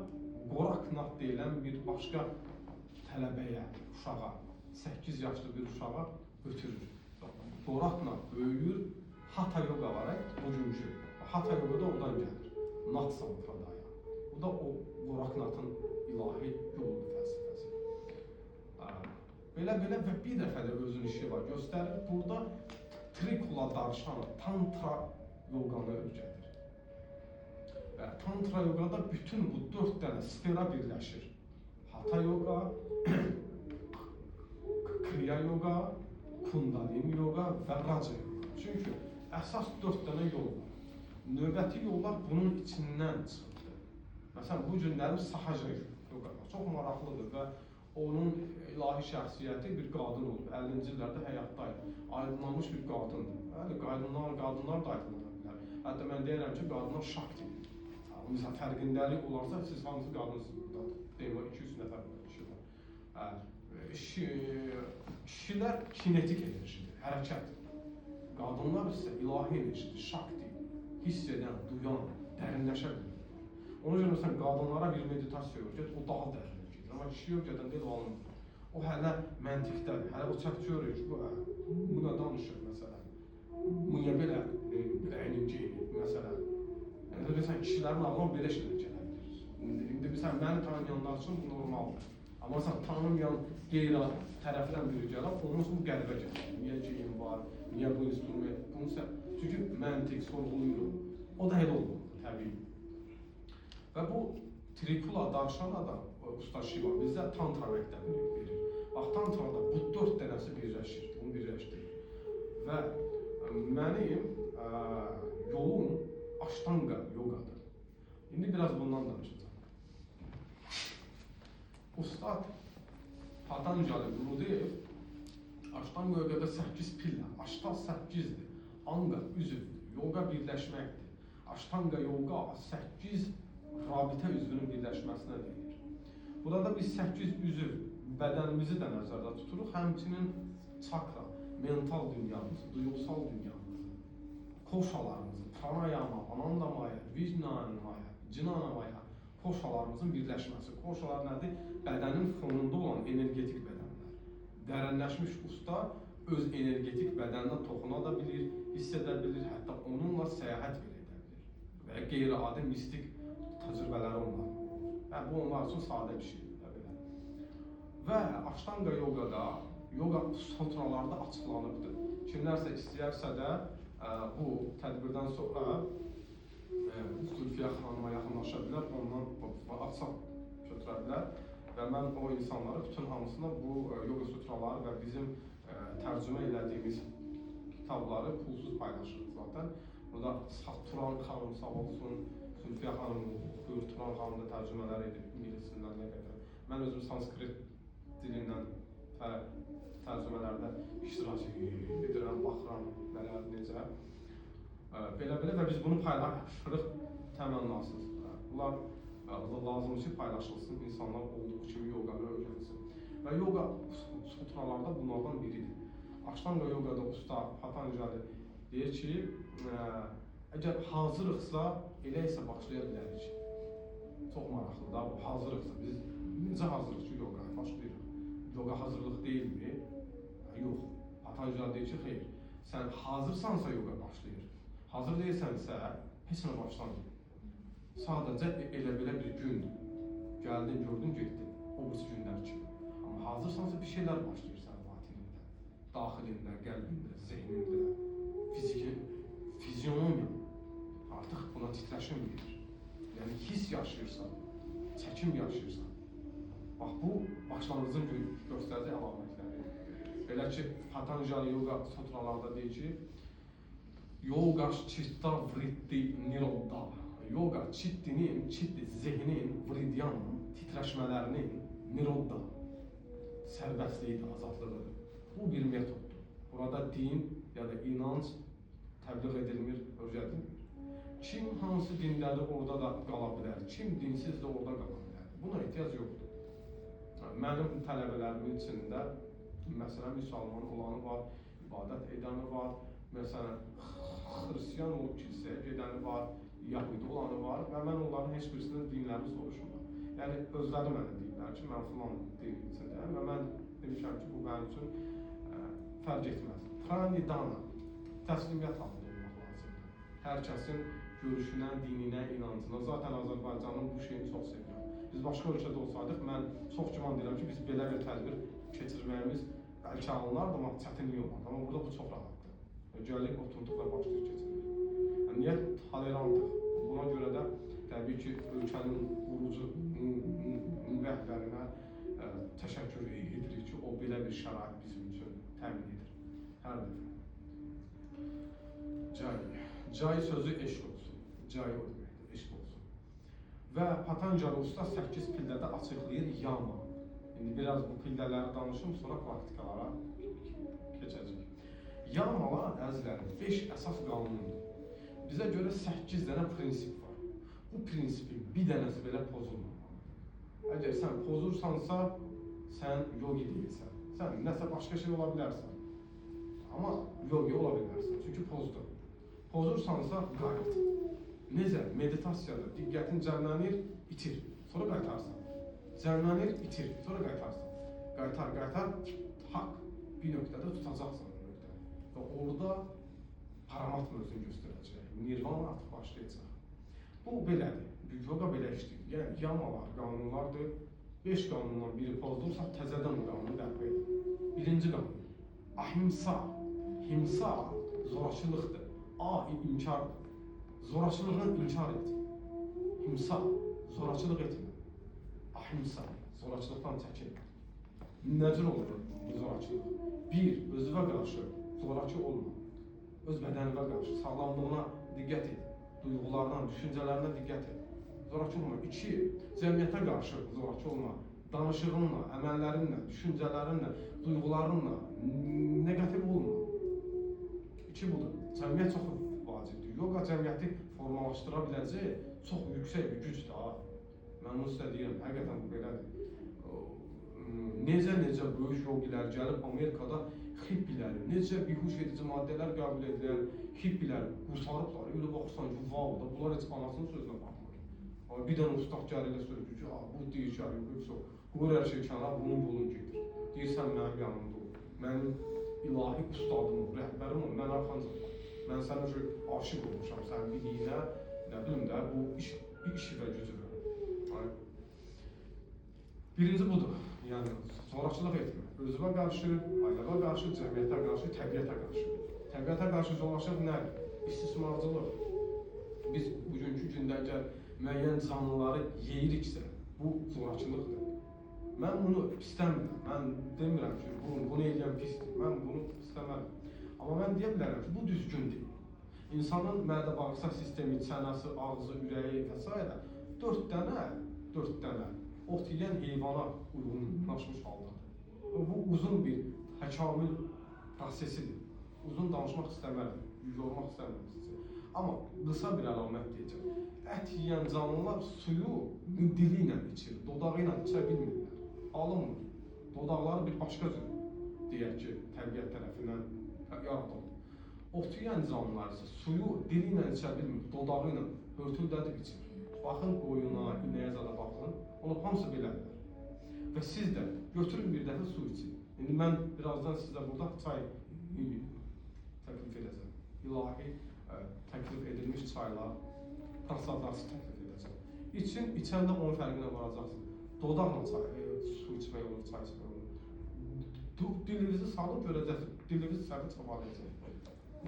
Goraknath deyilən bir başqa tələbəyə, uşağa, 8 yaşlı bir uşağa götürür. Goraknath böyüyür, Hatha yoga var, bugünkü. Hatha yoga da oradan gəlir, Nat Sampradaya. Bu da o Goraknathın ilahi yoludur, fəlsəfəsi. Belə və bir dəfə də özünü Shiva göstərir. Burada Trikula Darshana, Tantra yoganı öyrədir. Və Tantra yogada bütün bu 4 dənə sfera birləşir. Hatha yoga, Kriya yoga, Kundalini yoga və Raja yoga. Çünki əsas 4 dənə yol var. Növbəti yollar bunun içindən çıxdı. Məsələn, bu günlərin Sahaja yoga çox maraqlıdır və onun ilahi şəxsiyyəti bir qadın olub. 50-ci illərdə həyatdaydı. Aydınlanmış bir qadındır. Bəli, qadınlar da aydınlana bilər. Hətta mən deyirəm ki, qadınlar şaktidir. Məsələn, fərqindəlik olarsa, siz hansı qadınsınız? Deyim, 200 nəfər kişi var. Kişilər kinetik enerjidir, hərəkət. Qadınlar isə ilahi enerjidir, şakti, hiss edən, duyan, dərinləşə bilir. Ona görə məsələn, qadınlara bir meditasiya öyrət, o daha dərinə gedir. Amma kişi öyrədən deyil, alınmır. O hələ məntiqdədir, hələ o çəkçi öyrək, bu nə danışır məsələn. Bu niyə belə əynin geyini, məsələn. Yəni, məsələn, kişilərin ağlına belə şeylər gələ bilir. İndi məsələn, məni tanıyanlar üçün bu normaldır. Amma məsələn, tanımayan qeyri tərəfdən biri gələr, onun üçün bu qəribə gəlir. Niyə geyim var, niyə bu instrument, bunu sən... Çünki məntiq, sorğuluyuruq. O da elə olmalıdır, təbii. Və bu Trikula Darshana da Usta Shiva bizə Tantra məktəbini verir. Bax, Tantrada bu 4 dənəsi birləşir, bunu birləşdirir. Və mənim yolum Ashtanga yogadır. İndi biraz bundan danışacağım. Ustad Patanjali Gurudev Ashtanga yogada 8 pillə, Ashta 8-dir, Anga üzvdür, yoga birləşməkdir. Ashtanga yoga 8 rabitə üzvünün birləşməsinə deyilir. Burada biz 8 üzv bədənimizi də nəzərdə tuturuq, həmçinin çakra, mental dünyamızı, duyğusal dünyamızı, koşalarımızı, pranayama, anandamaya, vijnanamaya, cinanamaya, koşalarımızın birləşməsi. Koşalar nədir? Bədənin fonunda olan energetik bədənlər. Dərinləşmiş usta öz energetik bədəninə toxuna da bilir, hiss edə bilir, hətta onunla səyahət belə edə bilir. Və qeyri-adi mistik təcrübələri onlar. Bu onlar üçün sadə bir şeydir. Və Ashtanga yogada, yoga sutralarda açıqlanıbdır. Kimlərsə istəyərsə də bu tədbirdən sonra Zülfiyə xanıma yaxınlaşa bilər, ondan açaq götürə bilər və mən o insanları, bütün hamısına bu yoga sutraları və bizim tərcümə elədiyimiz kitabları pulsuz paylaşırıq zaten. Burada Turan xanım sağ olsun, Zülfiyə xanım oxuyur, Turan xanım da tərcümələr edib, ingilisçindən nə qədər. Mən özüm sanskrit dilindən tərcümələrdə iştirak edirəm, baxıram, nələr, necə. Belə və biz bunu paylaşırıq təmənnasız. Bunlar lazımdır ki, paylaşılsın, insanlar olduğu kimi yoganı öyrənsin. Və yoga sutralarda bunlardan biridir. Ashtanga yogada usta Patanjali deyir ki, əgər hazırıqsa, elə isə başlaya bilərik. Çox maraqlıdır da bu, hazırıqsa. Biz necə hazırıq ki, yogaya başlayırıq? Yoga hazırlıq deyilmi? Yox. Patanjali deyir ki, xeyr. Sən hazırsansa yoga başlayır. Hazır deyilsənsə, heç nə başlamır. Sadəcə elə belə bir gündür. Gəldin, gördün, getdin. O birisi günlər kimi. Amma hazırsansa bir şeylər başlayır sən batinində, daxilində, qəlbində, zehnində, fizionomiya. Artıq buna titləşim verir. Yəni hiss yaşayırsan, çəkim yaşayırsan. Bax, bu başlanğıcın göstərici əlamətləri. Belə ki, Patanjali yoga sutralarda deyir ki, Yogaş Chitta Vritti Nirodha. yoga çiddinin, zehnin, vridyanın, titreşmelerinin, nirodda, sərbəstliyi də, azadlığıdır. Bu bir metoddur. Burada din ya da inanç təbliğ edilmir, öyrədilmir. Kim hansı dindədir orada da qala bilər, kim dinsiz də orada qala bilər. Buna ehtiyac yoxdur. Mənim tələbələrimin içində, məsələn, müsəlman olanı var, ibadət edəni var, məsələn, xristiyan olub kilsəyə gedəni var, yahudi olanı var və mən onların heç birisinin dinlərini soruşmuram. Yəni, özləri mənə deyirlər ki, mən filan din içindəyəm və mən demişəm ki, bu mənim üçün fərq etməz. Pranidana, təslimiyyət halında olmaq lazımdır. Hər kəsin görüşünə, dininə, inancına, zaten Azərbaycanın bu şeyini çox sevirəm. Biz başqa ölkədə olsaydıq, mən çox güman deyirəm ki, biz belə bir tədbir keçirməyimiz bəlkə alınardı, amma çətinlik olardı. Amma burada bu çox rahatdır. Gəlik oturduq və başlayır keçirmək. Yəni, niyə tolerantıq? Buna görə də təbii ki, ölkənin qurucu rəhbərinə təşəkkür edirik ki, o belə bir şərait bizim üçün təmin edir. Hər dəfə. Cay sözü eşq olsun. Cay o deməkdir, eşq olsun. Və Patanjali usta 8 pillədə açıqlayır yama. İndi biraz bu pillələri danışım, sonra praktikalara keçəcək. Yamalar, əzizlərim, 5 əsas qanundur. Bizə görə 8 dənə prinsip var. Bu prinsipin bir dənəsi belə pozulmamalı. Əgər sən pozursansa, sən yogi deyilsən. Sən nəsə başqa şey ola bilərsən. Amma yogi ola bilərsən, çünki pozdun. Pozursansa, qayıt. Necə? Meditasiyada diqqətin cəmlənir, itir, sonra qaytarsan. Cəmlənir, itir, sonra qaytarsan. Qaytar, haqq bir nöqtədə tutacaqsan o nöqtəni. Və orada paramatm özünü göstərəcək, nirvana artıq başlayacaq. Bu belədir, yoga belə işləyir. Yəni, yamalar, qanunlardır. 5 qanundan biri pozulursa, təzədən qanunu bərpa edir. Birinci qanun, ahimsa, himsa, zorakılıqdır. İnkardır. Zorakılığını inkar et. Himsa, zorakılıq etmə. Ahimsa, zorakılıqdan çəkin. Nə cür olur bu zorakılıq? 1. Özünə qarşı zorakı olma. Öz bədənivə qarşı, sağlamlığına diqqət et. Duyğularına, düşüncələrinə diqqət et. Zorakı olma. 2. Cəmiyyətə qarşı zorakı olma. Danışığınla, əməllərinlə, düşüncələrinlə, duyğularınla negativ olma. 2 budur. Cəmiyyət çox vacibdir. Yoga cəmiyyəti formalaşdıra biləcək çox yüksək bir gücdür. Mən onu sizə deyirəm, həqiqətən bu belədir. Necə böyük yogilər gəlib Amerikada hippiləri, necə bihuş edici maddələr qəbul edirlər, hippiləri qurtarıblar. Öyle baxırsan ki, vav da, bunlar heç anasının sözünə baxmır. Bir dənə ustaq gəlir ilə söylüyor ki, bu deyir ki, qoyur hər şey kənar, bunun yolunu gedir. Deyirsən, mənim yanımda ol. Mənim ilahi ustadım ol, rəhbərim ol, mən arxancam. Mən sənə aşıq olmuşam, sənin biliyinə, nə bilim də, bu iş və gücü verir. Birinci budur, yəni zorakılıq etmə. Özünə qarşı, ailəyə qarşı, cəmiyyətə qarşı, təbiətə qarşı. Təbiətə qarşı zorakılıq nədir? İstismarcılıq. Biz bugünkü gündə əgər müəyyən canlıları yeyiriksə, bu zorakılıqdır. Mən bunu istəmirəm, mən demirəm ki, bunu edən pisdir, mən bunu istəmərəm. Amma mən deyə bilərəm ki, bu düzgün deyil. İnsanın mədə-bağırsaq sistemi, çənəsi, ağzı, ürəyi və s. 4 dənə ot yiyən heyvana uyğunlaşmış haldadır. Bu uzun bir təkamül prosesidir. Uzun danışmaq istəmərəm, yormaq istəmərəm sizi. Amma qısa bir əlamət deyəcəm. Ət yiyən canlılar suyu dili ilə içir, dodağı ilə içə bilmirlər. Alınmır. Dodaqları bir başqa cür, deyək ki, təbiət tərəfindən yaradılır. Ot yiyən canlılar isə suyu dili ilə içə bilmir, dodağı ilə hörtüldədib içir. Baxın qoyuna, inəyə zada baxın, onu hamısı belədir. Və siz də götürün bir dəfə su için. İndi mən birazdan sizə burada çay təklif edəcəm. İlahi təklif edilmiş çaylar, konsantrası təklif edəcəm. İçin, içəndə onun fərqinə varacaqsın. Dodaqla su içmək olur, çay içmək olur. Dilinizi salıb görəcəksiniz, diliniz səni çabalayacaq.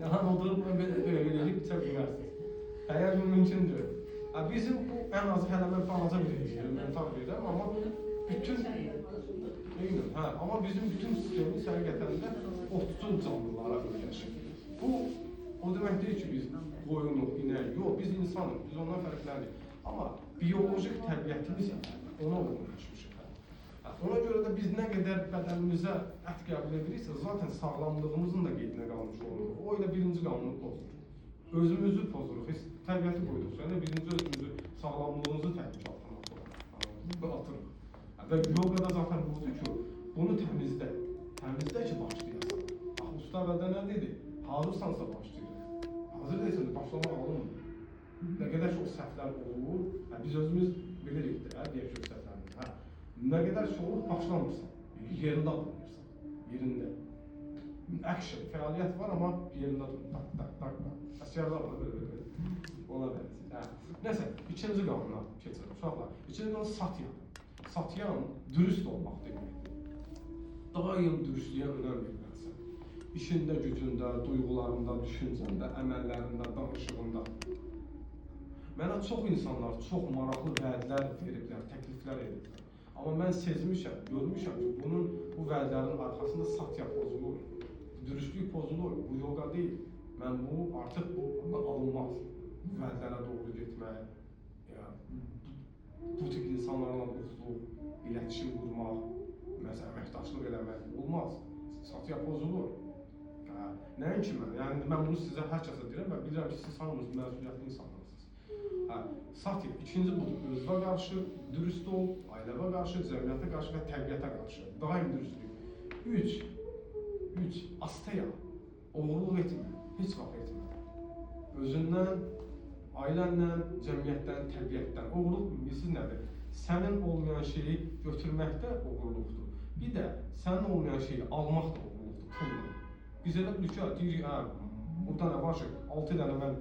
Yəni oturub eləyib içə bilərsiniz. Əgər mümkündür. Bizim bu ən azı hələ mən balaca bir mental verirəm, amma bütün amma bizim bütün sistemimiz həqiqətən də otçul canlılara öyrəşir. Bu o demək deyil ki, biz qoyunuq, inək. Yox, biz insanıq, biz ondan fərqləndik. Amma biolojik təbiətimiz ona uyğunlaşmışıq. Ona görə də biz nə qədər bədənimizə ət qəbul ediriksə, zaten sağlamlığımızın da qeydinə qalmış oluruq. O ilə birinci qanunu pozuruq. Özümüzü pozuruq, təbiəti qoyduq. Yəni birinci özümüzü, sağlamlığımızı təhlükə altına atırıq. Və yogada zaten budur ki, bunu təmizlə. Təmizlə ki, başlayasan. Bax, usta əvvəldə nə dedi? Hazırsansa başlayırıq. Hazır deyilsən, başlamaq alınmır. Nə qədər çox səhvlər olur, biz özümüz bilirik də, deyək ki, səhvlərimiz. Nə qədər çox olur, başlamırsan. Yerində atılmırsan. Yerində. Action, fəaliyyət var, amma yerində atılmır. Tak. Əsiyarlar var, belə. Ona bənzir. Nəsə, ikinci qanuna keçirik, uşaqlar. İkinci qanun satyan. Satyan dürüst olmaq deməkdir. Daim dürüstlüyə önəm verilməlisən. İşində, gücündə, duyğularında, düşüncəndə, əməllərində, danışığında. Mənə çox insanlar çox maraqlı vədlər veriblər, təkliflər ediblər. Amma mən sezmişəm, görmüşəm ki, bu vədlərin arxasında satya pozulur, dürüstlük pozulur, bu yoga deyil. Mən artıq bu alınmaz. Bu vədlərə doğru getmək, bu tip insanlarla dostluq, iletişim qurmaq, məsələn, əməkdaşlıq eləmək olmaz. Satya pozulur. Nəinki mən, yəni mən bunu sizə hər kəsə deyirəm və bilirəm ki, siz hamınız məsuliyyətli insanlarsınız. Satya, ikinci budur, özünə qarşı dürüst ol, ailəvə qarşı, cəmiyyətə qarşı və təbiətə qarşı. Daim dürüstlük. Üç, asteya, oğurluq etmə, heç vaxt etmə. Özündən, ailəndən, cəmiyyətdən, təbiətdən. Oğurluq bilirsiniz nədir? Sənin olmayan şeyi götürməkdə oğurluqdur. Bir də sənin olmayan şeyi almaq da oğurluqdur, pulla. Biz elə bilirik ki, deyirik, burada nə var ki, 6 dənə mən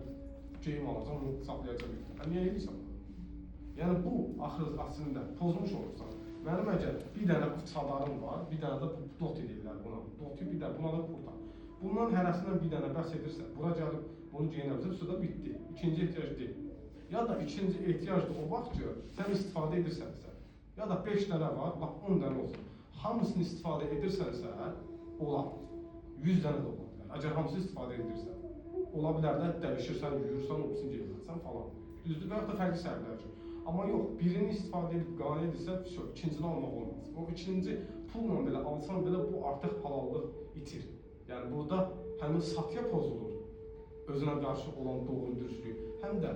geyim alacam, onu saxlayacam. Niyə edirsən bunu? Yəni bu, aslında pozmuş olursan. Mənim əgər bir dənə çadarım var, bir dənə də dot edirlər buna. Dot, bir dənə, buna da kurtar. Bundan hərəsindən bir dənə bəhs edirsən, bura gəlib bunu geyinəbilirsən, suda bitdi. İkinci ehtiyac deyil. Ya da ikinci ehtiyac da o vaxt ki, sən istifadə edirsənsə, ya da 5 dənə var, bax 10 dənə olsun. Hamısını istifadə edirsənsə, olar. 100 dənə də ola bilər. Əgər hamısı istifadə edirsən, ola bilər də dəyişirsən, yuyursan, olsun geyinərsən falan. Düzdür, və yaxud da fərqli səbəblər üçün. Amma yox, birini istifadə edib qane edirsə, ikincini almaq olmaz. O ikinci pulla belə alsan belə bu artıq halallıq itir. Yəni burada həmin satya pozulur, özünə qarşı olan doğru dürüstlük, həm də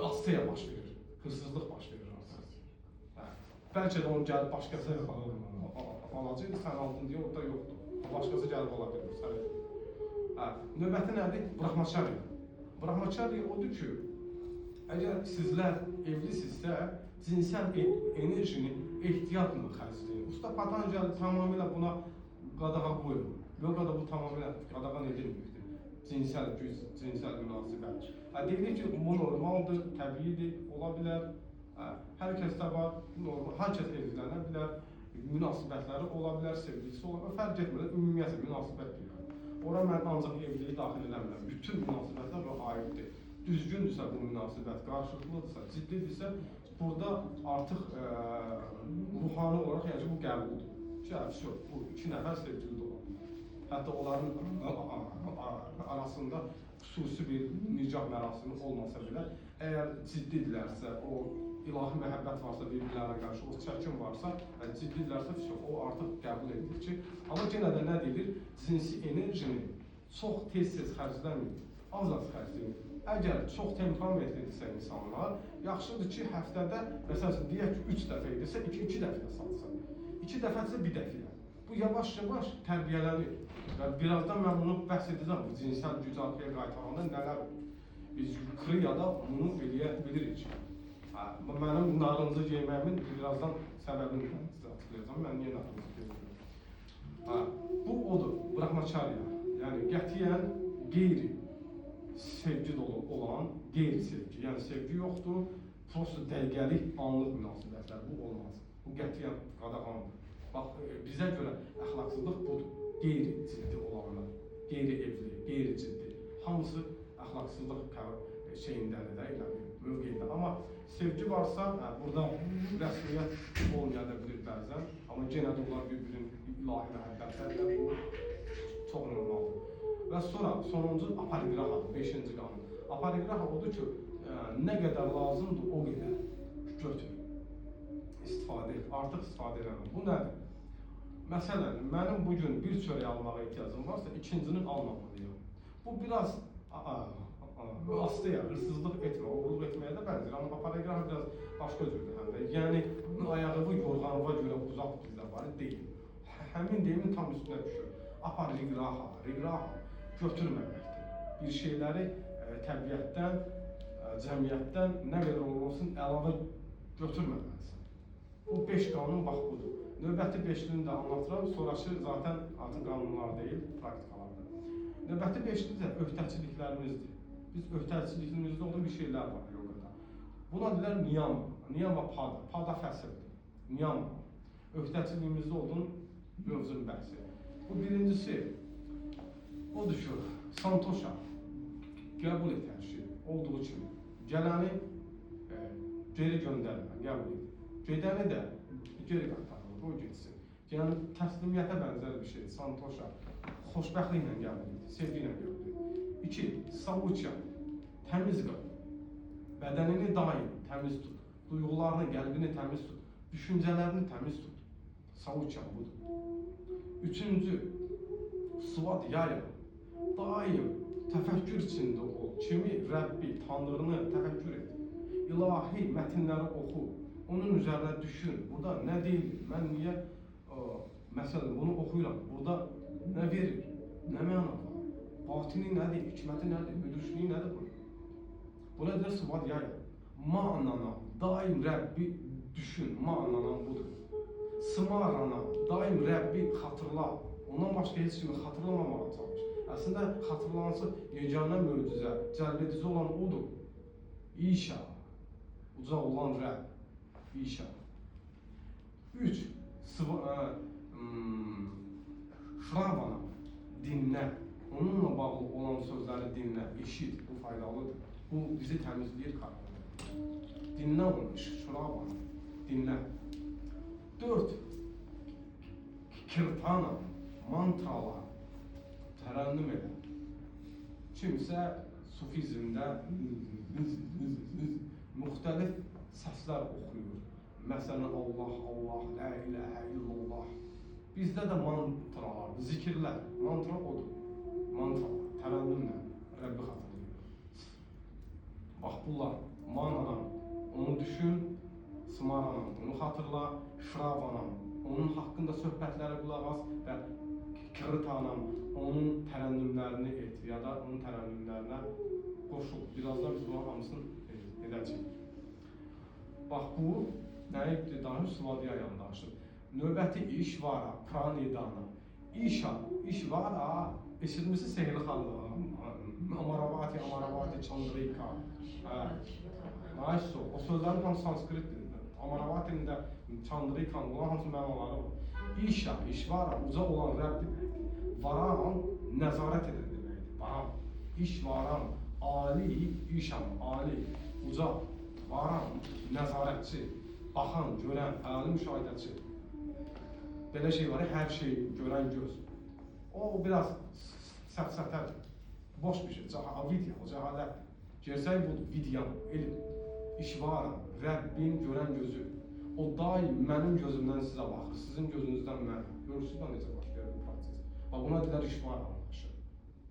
asteya baş verir, hırsızlıq baş verir artıq. Bəlkə də onu gəlib başqası alacaq, sən aldın deyə orada yoxdur. Başqası gəlib ola bilir, sən edin. Növbəti nədir? Brahmacharya. Brahmacharya odur ki, əgər sizlər evlisinizsə, cinsel enerjini ehtiyatla xərcləyin. Usta Patanjali tamamilə buna qadağa qoyur. Yogada bu tamamilə qadağan edilməkdir. Cinsel güc, cinsel münasibət. Deyilir ki, bu normaldır, təbiidir, ola bilər. Hər kəsdə var, normal, hər kəs evlənə bilər, münasibətləri ola bilər, sevgilisi ola bilər, fərq etmədən ümumiyyətlə münasibət deyirəm. Ora mən ancaq evliliyi daxil eləmirəm. Bütün münasibətlər aiddir. Düzgündürsə bu münasibət, qarşılıqlıdırsa, ciddidirsə, burada artıq ruhani olaraq yəni bu qəbuldur. Bu 2 nəfər sevgili də olar. Hətta onların arasında xüsusi bir nicah mərasimi olmasa belə, əgər ciddidirlərsə, o ilahi məhəbbət varsa bir-birlərə qarşı, o çəkin varsa, ciddidirlərsə, o artıq qəbul edilir ki, amma yenə də nə deyilir? Cinsi enerjini çox tez-tez xərcləməyin, az-az xərcləyin. Əgər çox temperamentlidirsə insanlar, yaxşıdır ki, həftədə, məsələn, deyək ki, 3 dəfə edirsə, 2 dəfə də satsa. 2 dəfədirsə, 1 dəfə. Bu yavaş-yavaş tərbiyələnir. Birazdan mən bunu bəhs edəcəm, bu cinsel güc arxaya qaytaranda nələr olur. Biz Kriyada bunu bilirik. Mənim narıncı yeyməyimin birazdan səbəbini sizə açıqlayacağım. Mən niyə narıncı yeyirəm? Bu odur, Brahmacharya. Yəni, qətiyyən qeyri sevgi dolu olan qeyri-sevgi. Yəni, sevgi yoxdur, prosto dəqiqəlik, anlıq münasibətlər. Bu olmaz. Bu qətiyyən qadağandır. Bax, bizə görə əxlaqsızlıq budur. Qeyri-ciddi olanlar, qeyri-evli, qeyri-ciddi. Hamısı əxlaqsızlıq şeyindədir də, mövqeyində. Amma sevgi varsa, burada rəsmiyyət olmaya da bilir bəzən. Amma yenə də onlar bir-birinin ilahi məhəbbətlərlə bu çox normaldır. Və sonra sonuncu aparigrahadır, 5-ci qanun. Aparigrafa odur ki, nə qədər lazımdır o qədər götür. İstifadə et, artıq istifadə edəlim. Bu nədir? Məsələn, mənim bugün bir çörək almağa ehtiyacım varsa, ikincinin almamalıyım. Bu biraz astı ya, hırsızlıq etmə, oğurluq etməyə də bənzər. Amma aparigrafa biraz başqa cürdür həm də. Yəni, ayağı bu yorğanlığa görə uzaq bizdə var, deyil. Həmin deyimin tam üstünə düşür. Aparigrafa, götürməməkdir. Bir şeyləri təbiətdən, cəmiyyətdən nə qədər olsun əlavə götürməməlisən. Bu 5 qanun bax budur. Növbəti 5-lini də anlatıram, sonrası zaten artıq qanunlar deyil, praktikalardır. Növbəti 5-li də öhdəçiliklərimizdir. Biz öhdəçilikimizdə olan bir şeylər var yoqada. Buna deyilər niyam, niyam və pada fəsildir. Niyam, öhdəçiliyimizdə olan mövzun bəhsi. Bu birincisi, odur ki, Santoşa qəbul et hər şey, olduğu kimi. Gələni geri göndərmə, qəbul et. Gedəni də geri qaytarılır, o getsin. Yəni, təslimiyyətə bənzər bir şey, Santoşa, xoşbəxtliklə qəbul et, sevgi ilə qəbul et. 2. Savuçya, təmiz qal. Bədənini daim təmiz tut, duyğularını, qəlbini təmiz tut, düşüncələrini təmiz tut. Savuçya budur. 3. Suvat yayla, daim təfəkkür içində ol. Kimi? Rəbbi, Tanrını təfəkkür et. İlahi mətinləri oxu, onun üzərində düşün. Burada nə deyilir? Mən niyə, məsələn, bunu oxuyuram? Burada nə verir? Nə məna var? Batini nədir? Hikməti nədir? Müdürçülüyü nədir bu? Buna deyir Suvat yayla. Manana, daim Rəbbi düşün. Manana budur. Sımarana, daim Rəbbi xatırla. Ondan başqa heç kimi xatırlamamağa çalış. Əslində xatırlanması yeganə möcüzə, cəlbedici olan odur. İşa, uca olan Rəbb, İşa. 3. Şravana, dinlə. Onunla bağlı olan sözləri dinlə, eşit, bu faydalıdır. Bu bizi təmizləyir qarşıda. Dinlə onu, Şravana, dinlə. 4. Kirtana, mantralar, tərənnüm edə. Kimsə sufizmdə müxtəlif səslər oxuyur. Məsələn, Allah, Allah, la iləhə illallah. Bizdə də mantralar, zikirlər, mantra odur. Mantralar, tərənnümlə Rəbbi xatırlayır. Bax, bunlar, mananam, onu düşün, Smaranam, onu xatırla, Şravanam, onun haqqında söhbətlərə qulaq as və Kırtanam, onun tərənnümlərini et ya da onun tərənnümlərinə qoşul. Birazdan biz bunların hamısını edəcəyik. Bax, bu nəyi danışır? Svadhyayam danışır. Növbəti İşvara, Pranidana. İşvara, eşitmişsi Sehli xanlığı. Amaravati, Chandrika. Nice, o sözlərin tam sanskrit dilində. Amaravati'nin də Chandrikan, bunlar hamısı mənaları var. İşvara, uca olan Rəbbi. Varam, nəzarət edir deməkdir. Varam, İşvaram, ali, işam, ali, uca. Varam, nəzarətçi, baxan, görən, əli müşahidəçi. Belə şey var, hər şey görən göz. O biraz səfsətədir. Boş bir şey, vidya, o cəhalətdir. Gerçək budur, vidyam, elm. İşvaram, Rəbbin görən gözü. O daim mənim gözümdən sizə baxır, sizin gözünüzdən mənə. Görürsünüz da necə başlayır bu proses. Bax, buna deyilər işvaram anlaşır.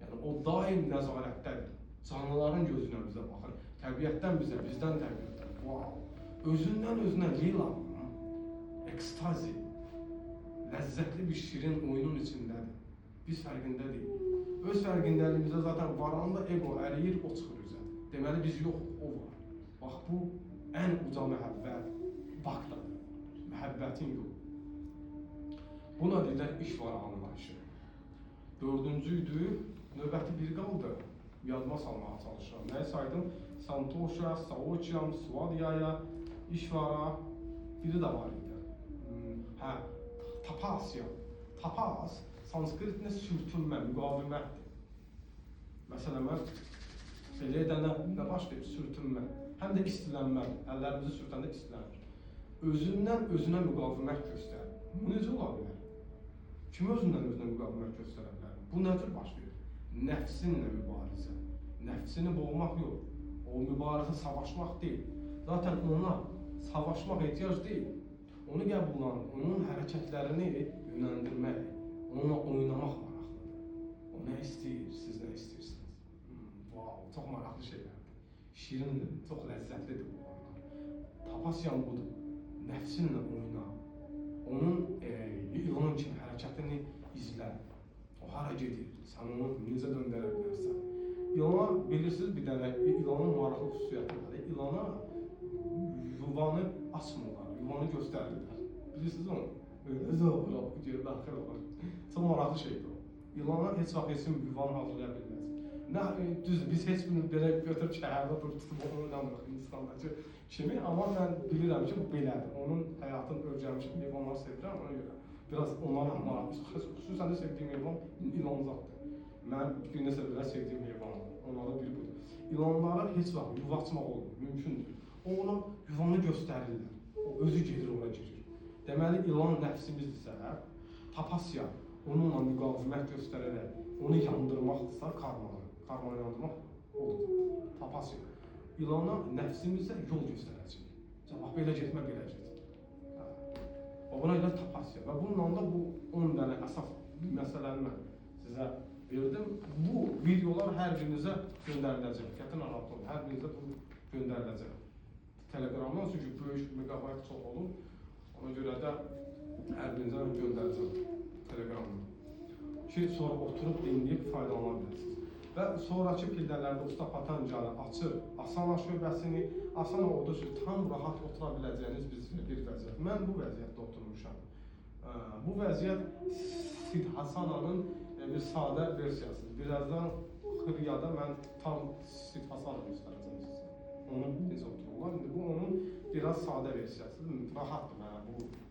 Yəni, o daim nəzarətdədir. Canlıların gözünə bizə baxır. Təbiətdən bizə, bizdən təbiətdən. Wow. Özündən özünə lila, ekstazi, ləzzətli bir şirin oyunun içindədir. Biz fərqində deyil. Öz fərqindəliyimizdə zaten varanda ego əriyir, o çıxır üzə. Deməli, biz yoxuq, o var. Bax, bu ən uca məhəbbət vaxtdadır. Məhəbbətin yox. Buna deyilər işvar anlayışı. 4-cüydür, növbəti bir qaldı. Yadıma salmağa çalışıram. Nəyi saydım? Santosha, Saoçyam, Svadhyaya, İşvara, biri də var idi. Tapasya. Tapas, sanskritlə sürtünmə, müqavimətdir. Məsələn, mən belə edəndə nə başlayıb? Sürtünmə. Həm də istilənmə, əllərimizi sürtəndə istilənir. Özündən özünə müqavimət göstərir. Bu necə ola bilər? Kim özündən özünə müqavimət göstərə bilər? Bu nə tür başlayır? Nəfsinlə mübarizə. Nəfsini boğmaq yox. O mübarizə savaşmaq deyil. Zaten ona savaşmaq ehtiyac deyil. Onu qəbullanır, onun hərəkətlərini yönləndirmək, onunla oynamaq maraqlıdır. O nə istəyir, siz nə istəyirsiniz? Wow, çox maraqlı şeylərdir. Şirindir, çox ləzzətlidir bu oyunlar. Tapasyan budur. Nəfsinlə oyna. Onun ilan kimi hərəkətini izlə. O hara gedir, sən onu necə döndərə bilərsən. İlana, bilirsiniz bir dənə ilanın maraqlı xüsusiyyəti var. İlana yuvanı açmırlar, yuvanı göstərirlər. Bilirsiniz onu? Özü olur, geri baxır olur. Çox maraqlı şeydir o. İlana heç vaxt heç kim yuvanı hazırlaya bilməz. Nə, düzdür, biz heç birini belə götürüb şəhərdə durub tutub onu oynamırıq Hindistandakı kimi, amma mən bilirəm ki, bu belədir. Onun həyatını öyrənmişim, heyvanları sevirəm, ona görə. Biraz onlara maraqlı, xüsusən də sevdiyim heyvan ilanzatdır. Mən bir neçə belə sevdiyim heyvan var, onlara biri budur. İlanlara heç vaxt yuva açmaq olmur, mümkündür. O ona yuvanı göstərirlər, o özü gedir, ora girir. Deməli, ilan nəfsimizdirsə, tapasya, onunla müqavimət göstərərək, onu yandırmaqdırsa karmanı yandırmaq odur, tapasya. İlana nəfsimizə yol göstərəcək. Bax, belə getmə, belə get. Ona elə tapasya. Və bununla da bu 10 dənə əsas məsələni mən sizə verdim. Bu videolar hər birinizə göndəriləcək. Qəti narahat olun, hər birinizə bu göndəriləcək. Telegramdan, çünki böyük megabayt çox olur. Ona görə də hər birinizə göndərəcəm Telegramdan. Ki, sonra oturub dinləyib faydalana biləsiniz. Və sonraki pildələrdə Usta Patanjali açır asana şöbəsini. Asana odur ki, tam rahat otura biləcəyiniz bir vəziyyət. Mən bu vəziyyətdə oturmuşam. Bu vəziyyət Siddhasananın bir sadə versiyasıdır. Birazdan Xriyada mən tam Siddhasana göstərəcəm sizə. Onun necə otururlar. İndi bu onun biraz sadə versiyasıdır. Rahatdır mənə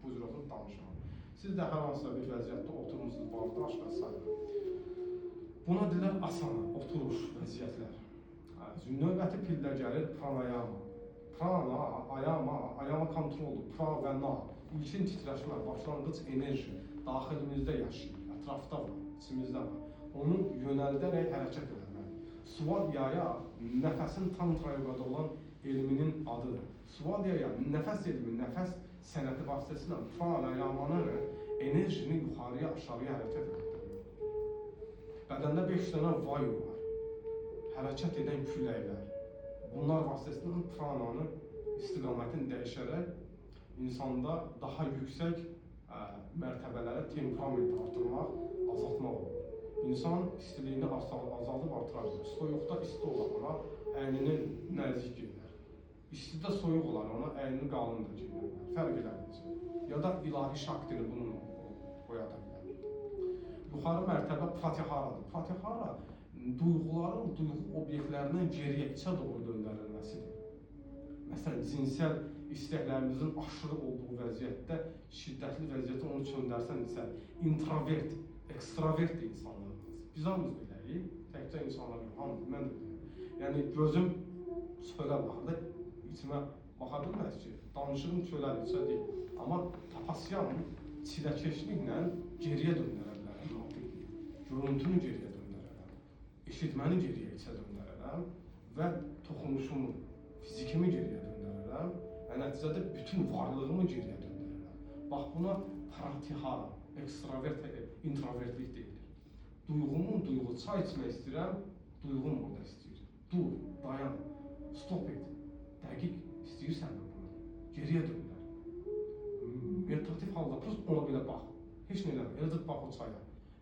bu cür oturub danışmaq. Siz də hər hansısa bir vəziyyətdə oturmuşsunuz, bağdaş və s. Buna deyirlər asana, oturuş vəziyyətlər. Növbəti pildə gəlir pranayama. Prana, ayama kontroldur, pra və na. İlkin titrəşmə, başlanğıc enerji daxilimizdə yaşayır, ətrafda var, içimizdə var. Onu yönəldərək hərəkət edərlər. Svadhyaya nəfəsin tantrayogada olan elminin adıdır. Svadhyaya nəfəs elmi, nəfəs sənəti vasitəsilə pranayamanın enerjini yuxarıya, aşağıya hərəkət edir. Bədəndə 5 dənə vayu var, hərəkət edən küləklər. Bunlar vasitəsilə prananın istiqamətini dəyişərək insanda daha yüksək mərtəbələrə temperament artırmaq, azaltmaq olur. İnsan istiliyini azaldıb artıra bilir. Soyuqda isti olanlara əynini nəzik geyinər. İstidə soyuq olan ona əynini qalın da geyinərlər. Fərq eləməyəcək. Ya da ilahi şaktini bununla oyada bilər. Yuxarı mərtəbə pratyaharadır. Pratyahara duyğuların duyğu obyektlərindən geriyə, içə doğru döndərilməsidir. Məsələn, cinsəl istəklərimizin aşırı olduğu vəziyyətdə, şiddətli vəziyyətdə onu çöndərsən isə introvert, ekstravert də insanlarımız. Biz hamımız beləyik, təkcə insanlar yox, hamımız, mən də deyim. Yəni, gözüm çölə baxır, içimə baxa bilməz ki, danışığım çölədir, içə deyil. Amma tapasyam çiləkeşliklə geriyə döndərə bilərəm, görüntünü geriyə döndərərəm, eşitməni geriyə içə döndərərəm və toxunuşumu, fizikimi geriyə döndərərəm və nəticədə bütün varlığımı geriyə döndərərəm. Bax, buna pratyahara, ekstravert, introvertlik deyilir. Duyğumun duyğu, çay içmək istəyirəm, duyğum orada istəyir. Dur, dayan, stop et, dəqiq istəyirsən də bunu, geriyə döndər. Meditativ halda ona belə bax, heç nə eləmə, eləcək bax o çaya.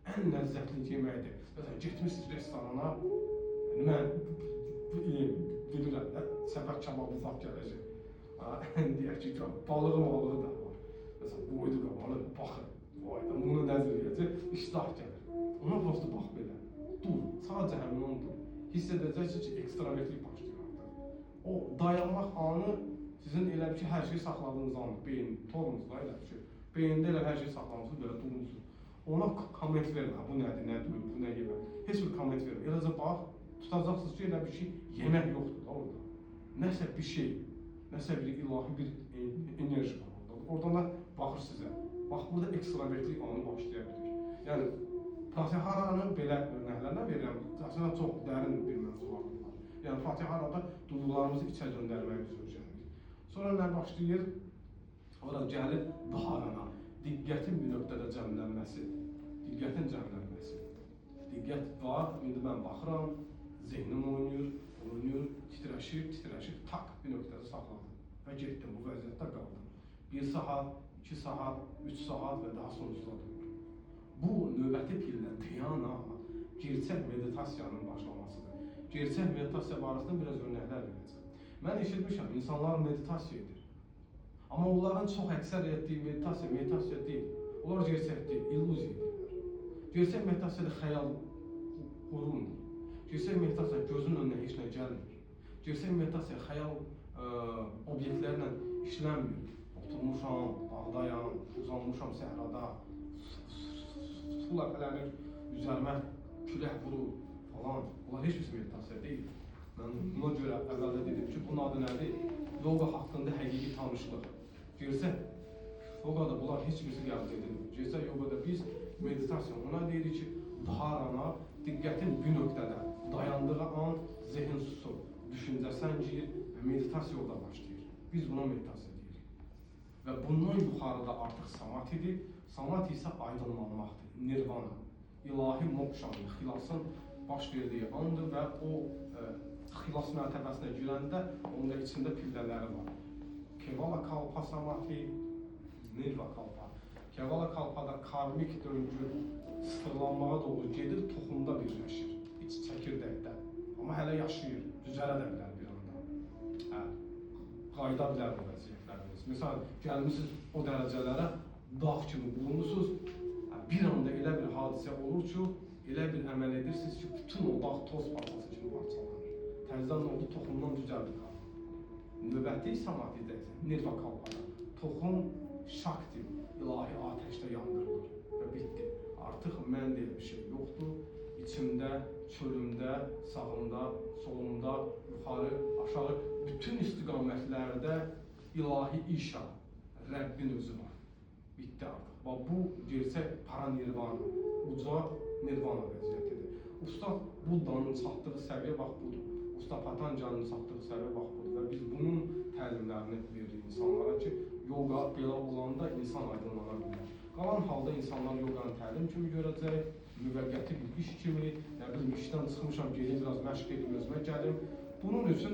Ən ləzzətli yeməkdir. Məsələn, getmişsiniz restorana, mən bilirəm, səfər kababı zat gələcək. Deyək ki, balığı da var. Məsələn, boydu qabalı, baxın, bunu nəzir edəcək, iştah gəlir. Ona prosto bax belə, dur, sadəcə həmin onu dur. Hiss edəcəksiniz ki, ekstravertlik başlayır artıq. O dayanmaq anı sizin elə bir ki, hər şey saxladığınız andır, beyin, torunuzda elə bir şey. Beyində elə hər şey saxlamışsınız, belə durmuşsunuz. Ona komment vermə, bu nədir, nə deyil, bu nə yemək. Heç bir komment vermə, eləcə bax, tutacaqsınız ki, elə bir şey, yemək yoxdur da orada. Nəsə bir şey, nəsə bir ilahi bir enerji var orada. Oradan da baxır sizə. Bax, burada ekstravertlik anı başlaya bilir. Yəni, Pratyaharanı belə örnəklərlə verirəm. Aslında çox dərin bir mövzu var. Yəni Fatih arada duyğularımızı içə göndərməyə biz öyrənirik. Sonra nə başlayır? Ora gəlir daharana, diqqətin bir nöqtədə cəmlənməsi, diqqətin cəmlənməsi. Diqqət var, indi mən baxıram, zehnim oynayır, titrəşir, tak bir nöqtədə saxladım və getdim, bu vəziyyətdə qaldım. 1 saat, 2 saat, 3 saat və daha sonsuza doğru. Bu növbəti pillə Dhyana gerçək meditasiyanın başlamasıdır. Gerçək meditasiya barəsində biraz örnəklər verəcəm. Mən eşitmişəm, insanlar meditasiya edir. Amma onların çox əksər etdiyi meditasiya deyil. Onlar gerçək deyil, illüziya edirlər. Gerçək meditasiyada xəyal qurulmur. Gerçək meditasiya gözün önünə heç nə gəlmir. Gerçək meditasiya xəyal obyektlərlə işlənmir. Oturmuşam, dağdayam, uzanmışam səhrada, su ləpələnir, üzərimə külək vurur falan. Bunlar heç bir meditasiya deyil. Mən buna görə əvvəldə dedim ki, bunun adı nədir? Yoga haqqında həqiqi tanışlıq. Gerçək yogada bunlar heç birisi qəbul edilmir. Gerçək yogada biz meditasiya ona deyirik ki, dharana, diqqətin bir nöqtədə dayandığı an zehin susur, düşüncə səngiyir və meditasiya orada başlayır. Biz buna meditasiya deyirik. Və bundan yuxarıda artıq samatidir. Samati isə aydınlanmaqdır, nirvana, ilahi mokşanın, xilasın baş verdiyi andır və o xilas mərtəbəsinə girəndə onun da içində pillələri var. Kevala kalpa samati, nirva kalpa. Kevala kalpada karmik döngü sıfırlanmağa doğru gedir, toxumda birləşir, iç çəkirdəkdə. Amma hələ yaşayır, düzələ də bilər bir anda. Qayda bilər bu vəziyyətləriniz. Məsələn, gəlmişsiniz o dərəcələrə, dağ kimi bulunursunuz, bir anda elə bir hadisə olur ki, elə bir əməl edirsiniz ki, bütün o dağ toz parçası kimi parçalanır. Təzdən oldu, toxumdan düzəldir. Növbəti samatidə isə nirva kalpada toxum şakti, ilahi ateşdə yandırılır və bitdi. Artıq mən deyə bir şey yoxdur. İçimdə, çölümdə, sağımda, solumda, yuxarı, aşağı, bütün istiqamətlərdə ilahi işa, Rəbbin özü var. Bitdi artıq. Bu gerçək paranirvana, uca nirvana vəziyyətidir. Usta Buddanın çatdığı səviyyə bax budur. Usta Patanjanın çatdığı səviyyə bax budur. Və biz bunun təlimlərini veririk insanlara ki, yoga belə olanda insan aydınlana bilər. Qalan halda insanlar yoganı təlim kimi görəcək, müvəqqəti bir iş kimi, nə bilim, işdən çıxmışam, gedim biraz məşq edim, özümə gəlim. Bunun üçün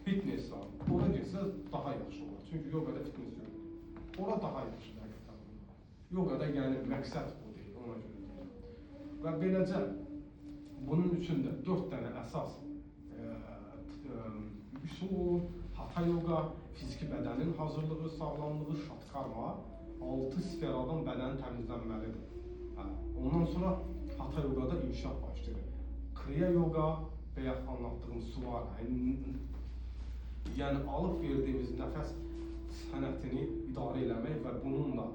fitness var. Ora getsə daha yaxşı olur. Çünki yogada fitness yoxdur. Ora daha yaxşı həqiqətən. Yogada yəni məqsəd bu deyil, ona görə deyirəm. Və beləcə bunun üçün də 4 dənə əsas üsul olur. Hatha yoga, fiziki bədənin hazırlığı, sağlamlığı, şatkarma, 6 sferadan bədəni təmizlənməlidir. Ondan sonra hatha yogada inkişaf başlayır. Kriya yoga və ya anlattığım sular, yəni alıb verdiyimiz nəfəs sənətini idarə eləmək və bununla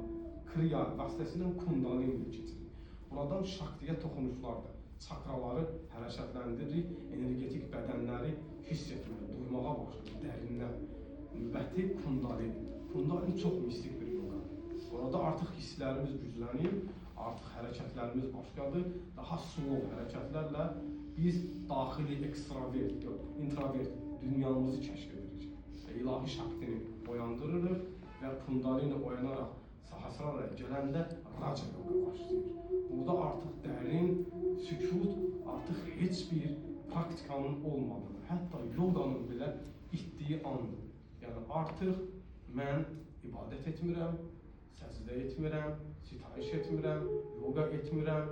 kriya vasitəsilə kundalini keçirir. Buradan şaktiyə toxunuşlardır. Çakraları hərəkətləndirir, energetik bədənləri hiss etməyə, duymağa başlayır, dərindən. Növbəti kundalini. Kundalini çox mistik bir yoga. Orada artıq hisslərimiz güclənir, artıq hərəkətlərimiz başqadır. Daha slow hərəkətlərlə biz daxili ekstravert, introvert dünyamızı kəşf edirik. İlahi şaktini oyandırırıq və kundalini oyanaraq sahasrara gələndə raja yoga başlayır. Burada artıq dərin, sükut, artıq heç bir praktikanın olmadığı, hətta yoganın belə itdiyi andır. Yəni artıq mən ibadət etmirəm, səcdə etmirəm, sitayiş etmirəm, yoga etmirəm,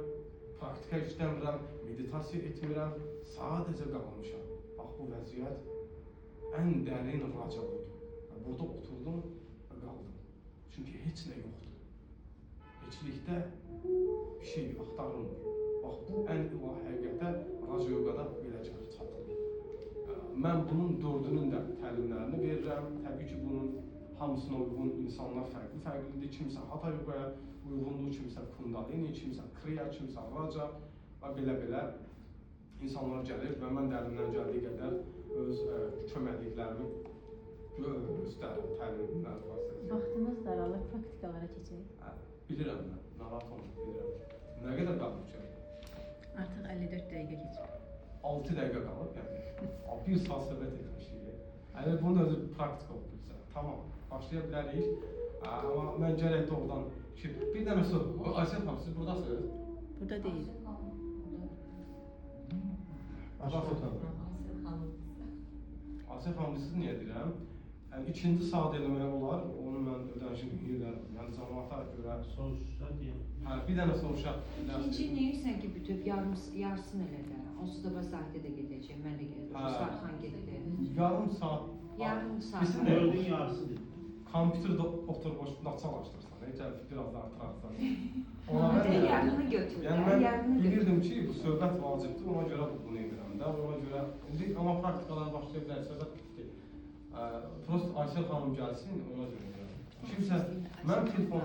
praktika işləmirəm, meditasiya etmirəm, sadəcə qalmışam. Bax, bu vəziyyət ən dərin raca budur. Burada oturdum və qaldım. Çünki heç nə yoxdur. Heçlikdə bir şey axtarılmır. Bax, bu ən ilahi həqiqətə raja yogada belə gəlir, çatılır. Mən bunun 4-ünün də təlimlərini verirəm. Təbii ki, bunun hamısına uyğun insanlar fərqli-fərqlidir. Kimsə hatha yogaya uyğundur, kimsə kundalini, kimsə kriya, kimsə raja və belə-belə insanlar gəlir və mən dərimdən gəldiyi qədər öz köməkliklərimi göstərirəm, təlimlər vasitəsilə. Vaxtımız daralır, praktikalara keçək. Bilirəm mən, narahat olma, bilirəm. Nə qədər qalıb ki? Artıq 54 dəqiqə keçir. 6 dəqiqə qalıb, yəni 1 saat söhbət etmişik. Yəni bunun özü praktik oldu bizə. Tamam, başlaya bilərik. Amma mən gərək doğrudan ki, bir dənə söz, Aysel xanım, siz buradasınız? Burada deyil. Aysel xanım, siz niyə deyirəm? Yəni ikinci saat eləmək olar, onu mən ödənişini yürürəm. Yəni cəmaata görə Soruşsa deyəm. hə, bir dənə soruşaq. İkinci neyirsən ki, bütöv yarısını elə də. Onsuz da Zahidə də gedəcək, mən də gedəcəm. Ruslarxan gedəcək. Yarım saat. Yarım saat. Bizim də Dördün yarısı deyim. kompüterdə oturub çalışdırsan, biraz da artırarsan. Yarını götür. Yəni mən Yarını götür. bilirdim ki, söhbət vacibdir, ona görə bunu edirəm də, ona görə indi amma praktikalara başlaya bilərik, söhbət bitdi. Prost Aysel xanım gəlsin, ona görə. Kimsə mən telefon